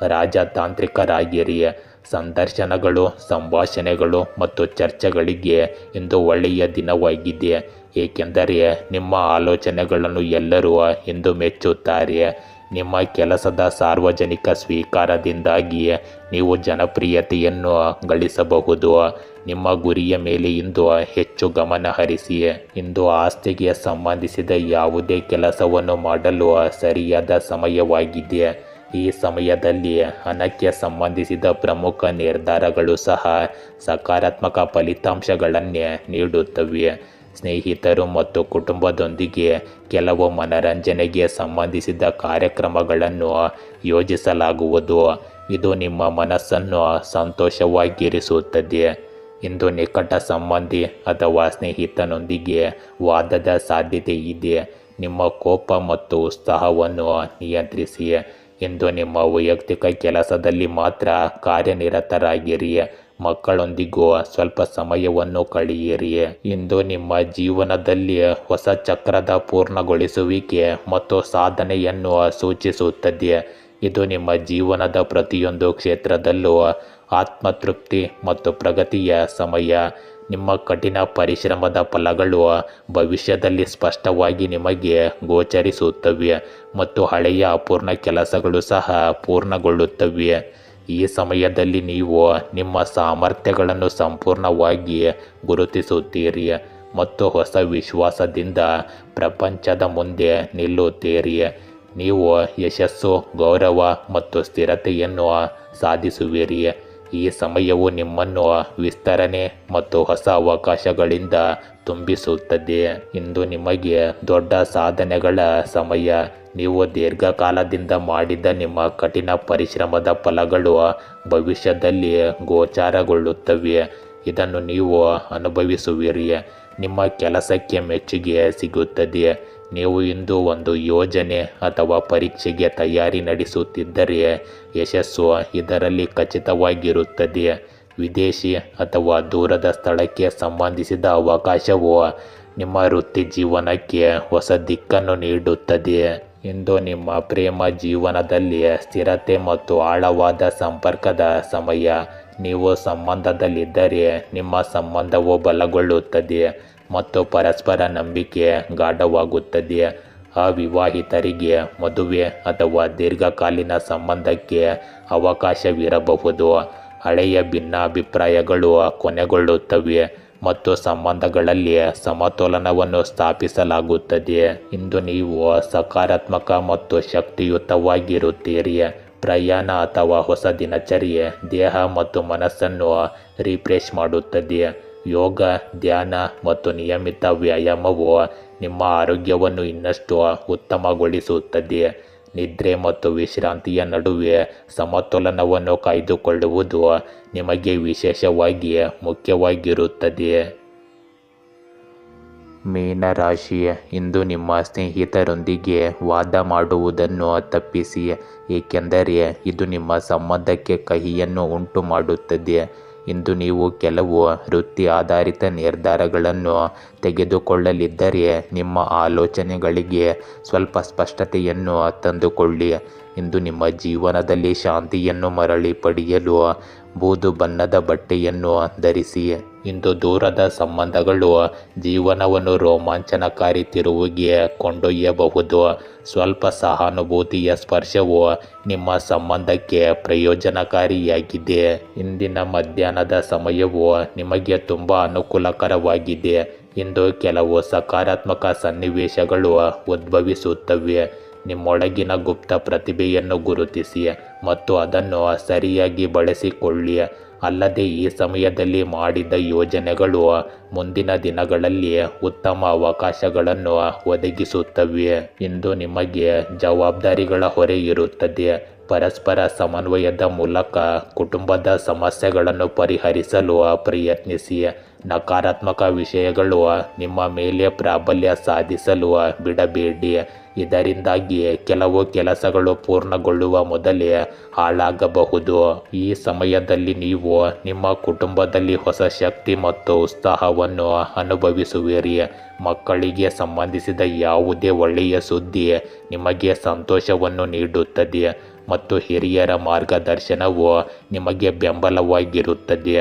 ರಾಜತಾಂತ್ರಿಕರಾಗಿರಿ. ಸಂದರ್ಶನಗಳು, ಸಂಭಾಷಣೆಗಳು ಮತ್ತು ಚರ್ಚೆಗಳಿಗೆ ಇಂದು ಒಳ್ಳೆಯ ದಿನವಾಗಿದೆ, ಏಕೆಂದರೆ ನಿಮ್ಮ ಆಲೋಚನೆಗಳನ್ನು ಎಲ್ಲರೂ ಇಂದು ಮೆಚ್ಚುತ್ತಾರೆ. ನಿಮ್ಮ ಕೆಲಸದ ಸಾರ್ವಜನಿಕ ಸ್ವೀಕಾರದಿಂದಾಗಿ ನೀವು ಜನಪ್ರಿಯತೆಯನ್ನು ಗಳಿಸಬಹುದು. ನಿಮ್ಮ ಗುರಿಯ ಮೇಲೆ ಇಂದು ಹೆಚ್ಚು ಗಮನ ಹರಿಸಿ. ಇಂದು ಆಸ್ತಿಗೆ ಸಂಬಂಧಿಸಿದ ಯಾವುದೇ ಕೆಲಸವನ್ನು ಮಾಡಲು ಸರಿಯಾದ ಸಮಯವಾಗಿದೆ. ಈ ಸಮಯದಲ್ಲಿ ಹಣಕ್ಕೆ ಸಂಬಂಧಿಸಿದ ಪ್ರಮುಖ ನಿರ್ಧಾರಗಳು ಸಹ ಸಕಾರಾತ್ಮಕ ಫಲಿತಾಂಶಗಳನ್ನೇ ನೀಡುತ್ತವೆ. ಸ್ನೇಹಿತರು ಮತ್ತು ಕುಟುಂಬದೊಂದಿಗೆ ಕೆಲವು ಮನರಂಜನೆಗೆ ಸಂಬಂಧಿಸಿದ ಕಾರ್ಯಕ್ರಮಗಳನ್ನು ಯೋಜಿಸಲಾಗುವುದು. ಇದು ನಿಮ್ಮ ಮನಸ್ಸನ್ನು ಸಂತೋಷವಾಗಿರಿಸುತ್ತದೆ. ಇಂದು ನಿಕಟ ಸಂಬಂಧಿ ಅಥವಾ ಸ್ನೇಹಿತನೊಂದಿಗೆ ವಾದದ ಸಾಧ್ಯತೆ ಇದೆ. ನಿಮ್ಮ ಕೋಪ ಮತ್ತು ಉತ್ಸಾಹವನ್ನು ನಿಯಂತ್ರಿಸಿ. ಇಂದು ನಿಮ್ಮ ವೈಯಕ್ತಿಕ ಕೆಲಸದಲ್ಲಿ ಮಾತ್ರ ಕಾರ್ಯನಿರತರಾಗಿರಿ. ಮಕ್ಕಳೊಂದಿಗೂ ಸ್ವಲ್ಪ ಸಮಯವನ್ನು ಕಳೆಯಿರಿ. ಇಂದು ನಿಮ್ಮ ಜೀವನದಲ್ಲಿ ಹೊಸ ಚಕ್ರದ ಪೂರ್ಣಗೊಳಿಸುವಿಕೆ ಮತ್ತು ಸಾಧನೆಯನ್ನು ಸೂಚಿಸುತ್ತದೆ. ಇದು ನಿಮ್ಮ ಜೀವನದ ಪ್ರತಿಯೊಂದು ಕ್ಷೇತ್ರದಲ್ಲೂ ಆತ್ಮತೃಪ್ತಿ ಮತ್ತು ಪ್ರಗತಿಯ ಸಮಯ. ನಿಮ್ಮ ಕಠಿಣ ಪರಿಶ್ರಮದ ಫಲಗಳು ಭವಿಷ್ಯದಲ್ಲಿ ಸ್ಪಷ್ಟವಾಗಿ ನಿಮಗೆ ಗೋಚರಿಸುತ್ತವೆ ಮತ್ತು ಹಳೆಯ ಅಪೂರ್ಣ ಕೆಲಸಗಳು ಸಹ ಪೂರ್ಣಗೊಳ್ಳುತ್ತವೆ. ಈ ಸಮಯದಲ್ಲಿ ನೀವು ನಿಮ್ಮ ಸಾಮರ್ಥ್ಯಗಳನ್ನು ಸಂಪೂರ್ಣವಾಗಿ ಗುರುತಿಸುತ್ತೀರಿ ಮತ್ತು ಹೊಸ ವಿಶ್ವಾಸದಿಂದ ಪ್ರಪಂಚದ ಮುಂದೆ ನಿಲ್ಲುತ್ತೀರಿ. ನೀವು ಯಶಸ್ಸು, ಗೌರವ ಮತ್ತು ಸ್ಥಿರತೆಯನ್ನು ಸಾಧಿಸುವಿರಿ. ಈ ಸಮಯವು ನಿಮ್ಮನ್ನು ವಿಸ್ತರಣೆ ಮತ್ತು ಹೊಸ ಅವಕಾಶಗಳಿಂದ ತುಂಬಿಸುತ್ತದೆ. ಇಂದು ನಿಮಗೆ ದೊಡ್ಡ ಸಾಧನೆಗಳ ಸಮಯ. ನೀವು ದೀರ್ಘಕಾಲದಿಂದ ಮಾಡಿದ ನಿಮ್ಮ ಕಠಿಣ ಪರಿಶ್ರಮದ ಫಲಗಳು ಭವಿಷ್ಯದಲ್ಲಿ ಗೋಚರಗೊಳ್ಳುತ್ತವೆ. ಇದನ್ನು ನೀವು ಅನುಭವಿಸುವಿರಿ. ನಿಮ್ಮ ಕೆಲಸಕ್ಕೆ ಮೆಚ್ಚುಗೆ ಸಿಗುತ್ತದೆ. ನೀವು ಇಂದು ಒಂದು ಯೋಜನೆ ಅಥವಾ ಪರೀಕ್ಷೆಗೆ ತಯಾರಿ ನಡೆಸುತ್ತಿದ್ದರೆ ಯಶಸ್ಸು ಇದರಲ್ಲಿ ಖಚಿತವಾಗಿರುತ್ತದೆ. ವಿದೇಶಿ ಅಥವಾ ದೂರದ ಸ್ಥಳಕ್ಕೆ ಸಂಬಂಧಿಸಿದ ಅವಕಾಶವು ನಿಮ್ಮ ವೃತ್ತಿ ಜೀವನಕ್ಕೆ ಹೊಸ ದಿಕ್ಕನ್ನು ನೀಡುತ್ತದೆ. ಇಂದು ನಿಮ್ಮ ಪ್ರೇಮ ಜೀವನದಲ್ಲಿ ಸ್ಥಿರತೆ ಮತ್ತು ಆಳವಾದ ಸಂಪರ್ಕದ ಸಮಯ. ನೀವು ಸಂಬಂಧದಲ್ಲಿದ್ದರೆ ನಿಮ್ಮ ಸಂಬಂಧವು ಬಲಗೊಳ್ಳುತ್ತದೆ ಮತ್ತು ಪರಸ್ಪರ ನಂಬಿಕೆ ಗಾಢವಾಗುತ್ತದೆ. ಅವಿವಾಹಿತರಿಗೆ ಮದುವೆ ಅಥವಾ ದೀರ್ಘಕಾಲೀನ ಸಂಬಂಧಕ್ಕೆ ಅವಕಾಶವಿರಬಹುದು. ಹಳೆಯ ಭಿನ್ನಾಭಿಪ್ರಾಯಗಳು ಕೊನೆಗೊಳ್ಳುತ್ತವೆ ಮತ್ತು ಸಂಬಂಧಗಳಲ್ಲಿ ಸಮತೋಲನವನ್ನು ಸ್ಥಾಪಿಸಲಾಗುತ್ತದೆ. ಇಂದು ನೀವು ಸಕಾರಾತ್ಮಕ ಮತ್ತು ಶಕ್ತಿಯುತವಾಗಿರುತ್ತೀರಿ. ಪ್ರಯಾಣ ಅಥವಾ ಹೊಸ ದಿನಚರ್ಯೆ ದೇಹ ಮತ್ತು ಮನಸ್ಸನ್ನು ರಿಫ್ರೆಶ್ ಮಾಡುತ್ತದೆ. ಯೋಗ, ಧ್ಯಾನ ಮತ್ತು ನಿಯಮಿತ ವ್ಯಾಯಾಮವು ನಿಮ್ಮ ಆರೋಗ್ಯವನ್ನು ಇನ್ನಷ್ಟು ಉತ್ತಮಗೊಳಿಸುತ್ತದೆ. ನಿದ್ರೆ ಮತ್ತು ವಿಶ್ರಾಂತಿಯ ನಡುವೆ ಸಮತೋಲನವನ್ನು ಕಾಯ್ದುಕೊಳ್ಳುವುದು ನಿಮಗೆ ವಿಶೇಷವಾಗಿ ಮುಖ್ಯವಾಗಿರುತ್ತದೆ. ಮೀನರಾಶಿ, ಇಂದು ನಿಮ್ಮ ಸ್ನೇಹಿತರೊಂದಿಗೆ ವಾದ ಮಾಡುವುದನ್ನು ತಪ್ಪಿಸಿ, ಏಕೆಂದರೆ ಇದು ನಿಮ್ಮ ಸಂಬಂಧಕ್ಕೆ ಕಹಿಯನ್ನು ಉಂಟು ಮಾಡುತ್ತದೆ. ಇಂದು ನೀವು ಕೆಲವು ವೃತ್ತಿ ಆಧಾರಿತ ನಿರ್ಧಾರಗಳನ್ನು ತೆಗೆದುಕೊಳ್ಳಲಿದ್ದರೆ ನಿಮ್ಮ ಆಲೋಚನೆಗಳಿಗೆ ಸ್ವಲ್ಪ ಸ್ಪಷ್ಟತೆಯನ್ನು ತಂದುಕೊಳ್ಳಿ. ಇಂದು ನಿಮ್ಮ ಜೀವನದಲ್ಲಿ ಶಾಂತಿಯನ್ನು ಮರಳಿ ಪಡೆಯಲು ಬೂದು ಬಣ್ಣದ ಬಟ್ಟೆಯನ್ನು ಧರಿಸಿ. ಇಂದು ದೂರದ ಸಂಬಂಧಗಳು ಜೀವನವನ್ನು ರೋಮಾಂಚನಕಾರಿ ತಿರುವಿಗೆ ಕೊಂಡೊಯ್ಯಬಹುದು. ಸ್ವಲ್ಪ ಸಹಾನುಭೂತಿಯ ಸ್ಪರ್ಶವು ನಿಮ್ಮ ಸಂಬಂಧಕ್ಕೆ ಪ್ರಯೋಜನಕಾರಿಯಾಗಿದೆ. ಇಂದಿನ ಮಧ್ಯಾಹ್ನದ ಸಮಯವು ನಿಮಗೆ ತುಂಬ ಅನುಕೂಲಕರವಾಗಿದೆ. ಇಂದು ಕೆಲವು ಸಕಾರಾತ್ಮಕ ಸನ್ನಿವೇಶಗಳು ಉದ್ಭವಿಸುತ್ತವೆ. ನಿಮ್ಮೊಳಗಿನ ಗುಪ್ತ ಪ್ರತಿಭೆಯನ್ನು ಗುರುತಿಸಿ ಮತ್ತು ಅದನ್ನು ಸರಿಯಾಗಿ ಬಳಸಿಕೊಳ್ಳಿ. ಅಲ್ಲದೆ ಈ ಸಮಯದಲ್ಲಿ ಮಾಡಿದ ಯೋಜನೆಗಳು ಮುಂದಿನ ದಿನಗಳಲ್ಲಿ ಉತ್ತಮ ಅವಕಾಶಗಳನ್ನು ಒದಗಿಸುತ್ತವೆ. ಇಂದು ನಿಮಗೆ ಜವಾಬ್ದಾರಿಗಳ ಹೊರೆ ಇರುತ್ತದೆ. ಪರಸ್ಪರ ಸಮನ್ವಯದ ಮೂಲಕ ಕುಟುಂಬದ ಸಮಸ್ಯೆಗಳನ್ನು ಪರಿಹರಿಸಲು ಪ್ರಯತ್ನಿಸಿ. ನಕಾರಾತ್ಮಕ ವಿಷಯಗಳು ನಿಮ್ಮ ಮೇಲೆ ಪ್ರಾಬಲ್ಯ ಸಾಧಿಸಲು ಬಿಡಬೇಡಿ. ಇದರಿಂದಾಗಿ ಕೆಲವು ಕೆಲಸಗಳು ಪೂರ್ಣಗೊಳ್ಳುವ ಮೊದಲೇ ಹಾಳಾಗಬಹುದು. ಈ ಸಮಯದಲ್ಲಿ ನೀವು ನಿಮ್ಮ ಕುಟುಂಬದಲ್ಲಿ ಹೊಸ ಶಕ್ತಿ ಮತ್ತು ಉತ್ಸಾಹವನ್ನು ಅನುಭವಿಸುವಿರಿ. ಮಕ್ಕಳಿಗೆ ಸಂಬಂಧಿಸಿದ ಯಾವುದೇ ಒಳ್ಳೆಯ ಸುದ್ದಿ ನಿಮಗೆ ಸಂತೋಷವನ್ನು ನೀಡುತ್ತದೆ ಮತ್ತು ಹಿರಿಯರ ಮಾರ್ಗದರ್ಶನವು ನಿಮಗೆ ಬೆಂಬಲವಾಗಿರುತ್ತದೆ.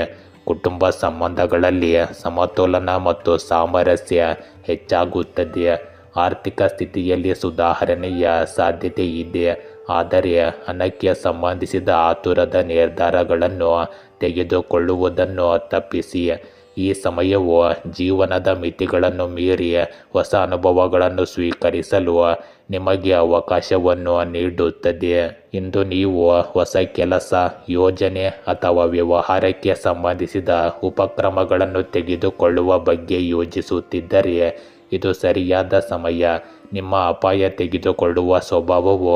ಕುಟುಂಬ ಸಂಬಂಧಗಳಲ್ಲಿ ಸಮತೋಲನ ಮತ್ತು ಸಾಮರಸ್ಯ ಹೆಚ್ಚಾಗುತ್ತದೆ. ಆರ್ಥಿಕ ಸ್ಥಿತಿಯಲ್ಲಿ ಸುಧಾರಣೆಯ ಸಾಧ್ಯತೆ ಇದೆ, ಆದರೆ ಹಣಕ್ಕೆ ಸಂಬಂಧಿಸಿದ ಆತುರದ ನಿರ್ಧಾರಗಳನ್ನು ತೆಗೆದುಕೊಳ್ಳುವುದನ್ನು ತಪ್ಪಿಸಿ. ಈ ಸಮಯವು ಜೀವನದ ಮಿತಿಗಳನ್ನು ಮೀರಿ ಹೊಸ ಅನುಭವಗಳನ್ನು ಸ್ವೀಕರಿಸಲು ನಿಮಗೆ ಅವಕಾಶವನ್ನು ನೀಡುತ್ತದೆ. ಇಂದು ನೀವು ಹೊಸ ಕೆಲಸ, ಯೋಜನೆ ಅಥವಾ ವ್ಯವಹಾರಕ್ಕೆ ಸಂಬಂಧಿಸಿದ ಉಪಕ್ರಮಗಳನ್ನು ತೆಗೆದುಕೊಳ್ಳುವ ಬಗ್ಗೆ ಯೋಚಿಸುತ್ತಿದ್ದರೆ ಇದು ಸರಿಯಾದ ಸಮಯ. ನಿಮ್ಮ ಅಪಾಯ ತೆಗೆದುಕೊಳ್ಳುವ ಸ್ವಭಾವವು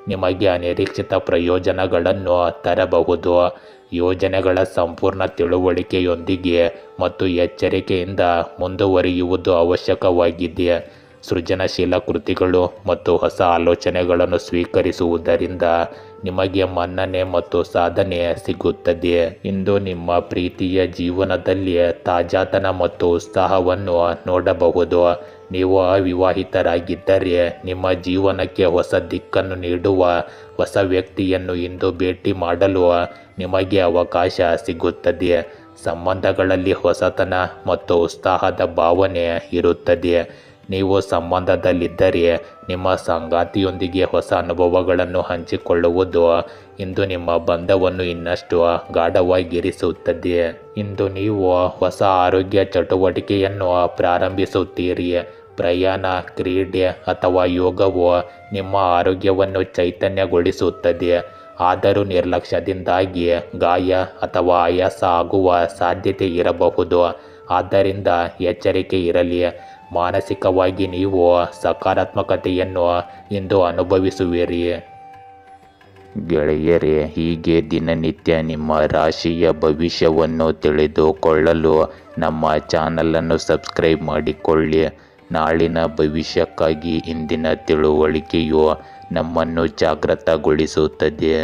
ನಿಮಗೆ ಅನಿರೀಕ್ಷಿತ ಪ್ರಯೋಜನಗಳನ್ನು ತರಬಹುದು. ಯೋಜನೆಗಳ ಸಂಪೂರ್ಣ ತಿಳುವಳಿಕೆಯೊಂದಿಗೆ ಮತ್ತು ಎಚ್ಚರಿಕೆಯಿಂದ ಮುಂದುವರಿಯುವುದು ಅವಶ್ಯಕವಾಗಿದೆ. ಸೃಜನಶೀಲ ಕೃತಿಗಳು ಮತ್ತು ಹೊಸ ಆಲೋಚನೆಗಳನ್ನು ಸ್ವೀಕರಿಸುವುದರಿಂದ ನಿಮಗೆ ಮನ್ನಣೆ ಮತ್ತು ಸಾಧನೆ ಸಿಗುತ್ತದೆ. ಇಂದು ನಿಮ್ಮ ಪ್ರೀತಿಯ ಜೀವನದಲ್ಲಿ ತಾಜಾತನ ಮತ್ತು ಉತ್ಸಾಹವನ್ನು ನೋಡಬಹುದು. ನೀವು ಅವಿವಾಹಿತರಾಗಿದ್ದರೆ ನಿಮ್ಮ ಜೀವನಕ್ಕೆ ಹೊಸ ದಿಕ್ಕನ್ನು ನೀಡುವ ಹೊಸ ವ್ಯಕ್ತಿಯನ್ನು ಇಂದು ಭೇಟಿ ಮಾಡಲು ನಿಮಗೆ ಅವಕಾಶ ಸಿಗುತ್ತದೆ. ಸಂಬಂಧಗಳಲ್ಲಿ ಹೊಸತನ ಮತ್ತು ಉತ್ಸಾಹದ ಭಾವನೆ ಇರುತ್ತದೆ. ನೀವು ಸಂಬಂಧದಲ್ಲಿದ್ದರೆ ನಿಮ್ಮ ಸಂಗಾತಿಯೊಂದಿಗೆ ಹೊಸ ಅನುಭವಗಳನ್ನು ಹಂಚಿಕೊಳ್ಳುವುದು ಇಂದು ನಿಮ್ಮ ಬಂಧವನ್ನು ಇನ್ನಷ್ಟು ಗಾಢವಾಗಿರಿಸುತ್ತದೆ. ಇಂದು ನೀವು ಹೊಸ ಆರೋಗ್ಯ ಚಟುವಟಿಕೆಯನ್ನು ಪ್ರಾರಂಭಿಸುತ್ತೀರಿ. ಪ್ರಯಾಣ, ಕ್ರೀಡೆ ಅಥವಾ ಯೋಗವು ನಿಮ್ಮ ಆರೋಗ್ಯವನ್ನು ಚೈತನ್ಯಗೊಳಿಸುತ್ತದೆ. ಆದರೂ ನಿರ್ಲಕ್ಷ್ಯದಿಂದಾಗಿ ಗಾಯ ಅಥವಾ ಆಯಾಸ ಆಗುವ ಸಾಧ್ಯತೆ ಇರಬಹುದು. ಆದ್ದರಿಂದ ಎಚ್ಚರಿಕೆ ಇರಲಿ. ಮಾನಸಿಕವಾಗಿ ನೀವು ಸಕಾರಾತ್ಮಕತೆಯನ್ನು ಇಂದು ಅನುಭವಿಸುವಿರಿ. ಗೆಳೆಯರೇ, ಹೀಗೆ ದಿನನಿತ್ಯ ನಿಮ್ಮ ರಾಶಿಯ ಭವಿಷ್ಯವನ್ನು ತಿಳಿದುಕೊಳ್ಳಲು ನಮ್ಮ ಚಾನಲನ್ನು ಸಬ್ಸ್ಕ್ರೈಬ್ ಮಾಡಿಕೊಳ್ಳಿ. ನಾಳಿನ ಭವಿಷ್ಯಕ್ಕಾಗಿ ಇಂದಿನ ತಿಳುವಳಿಕೆಯು ನಮ್ಮನ್ನು ಜಾಗೃತಗೊಳಿಸುತ್ತದೆ.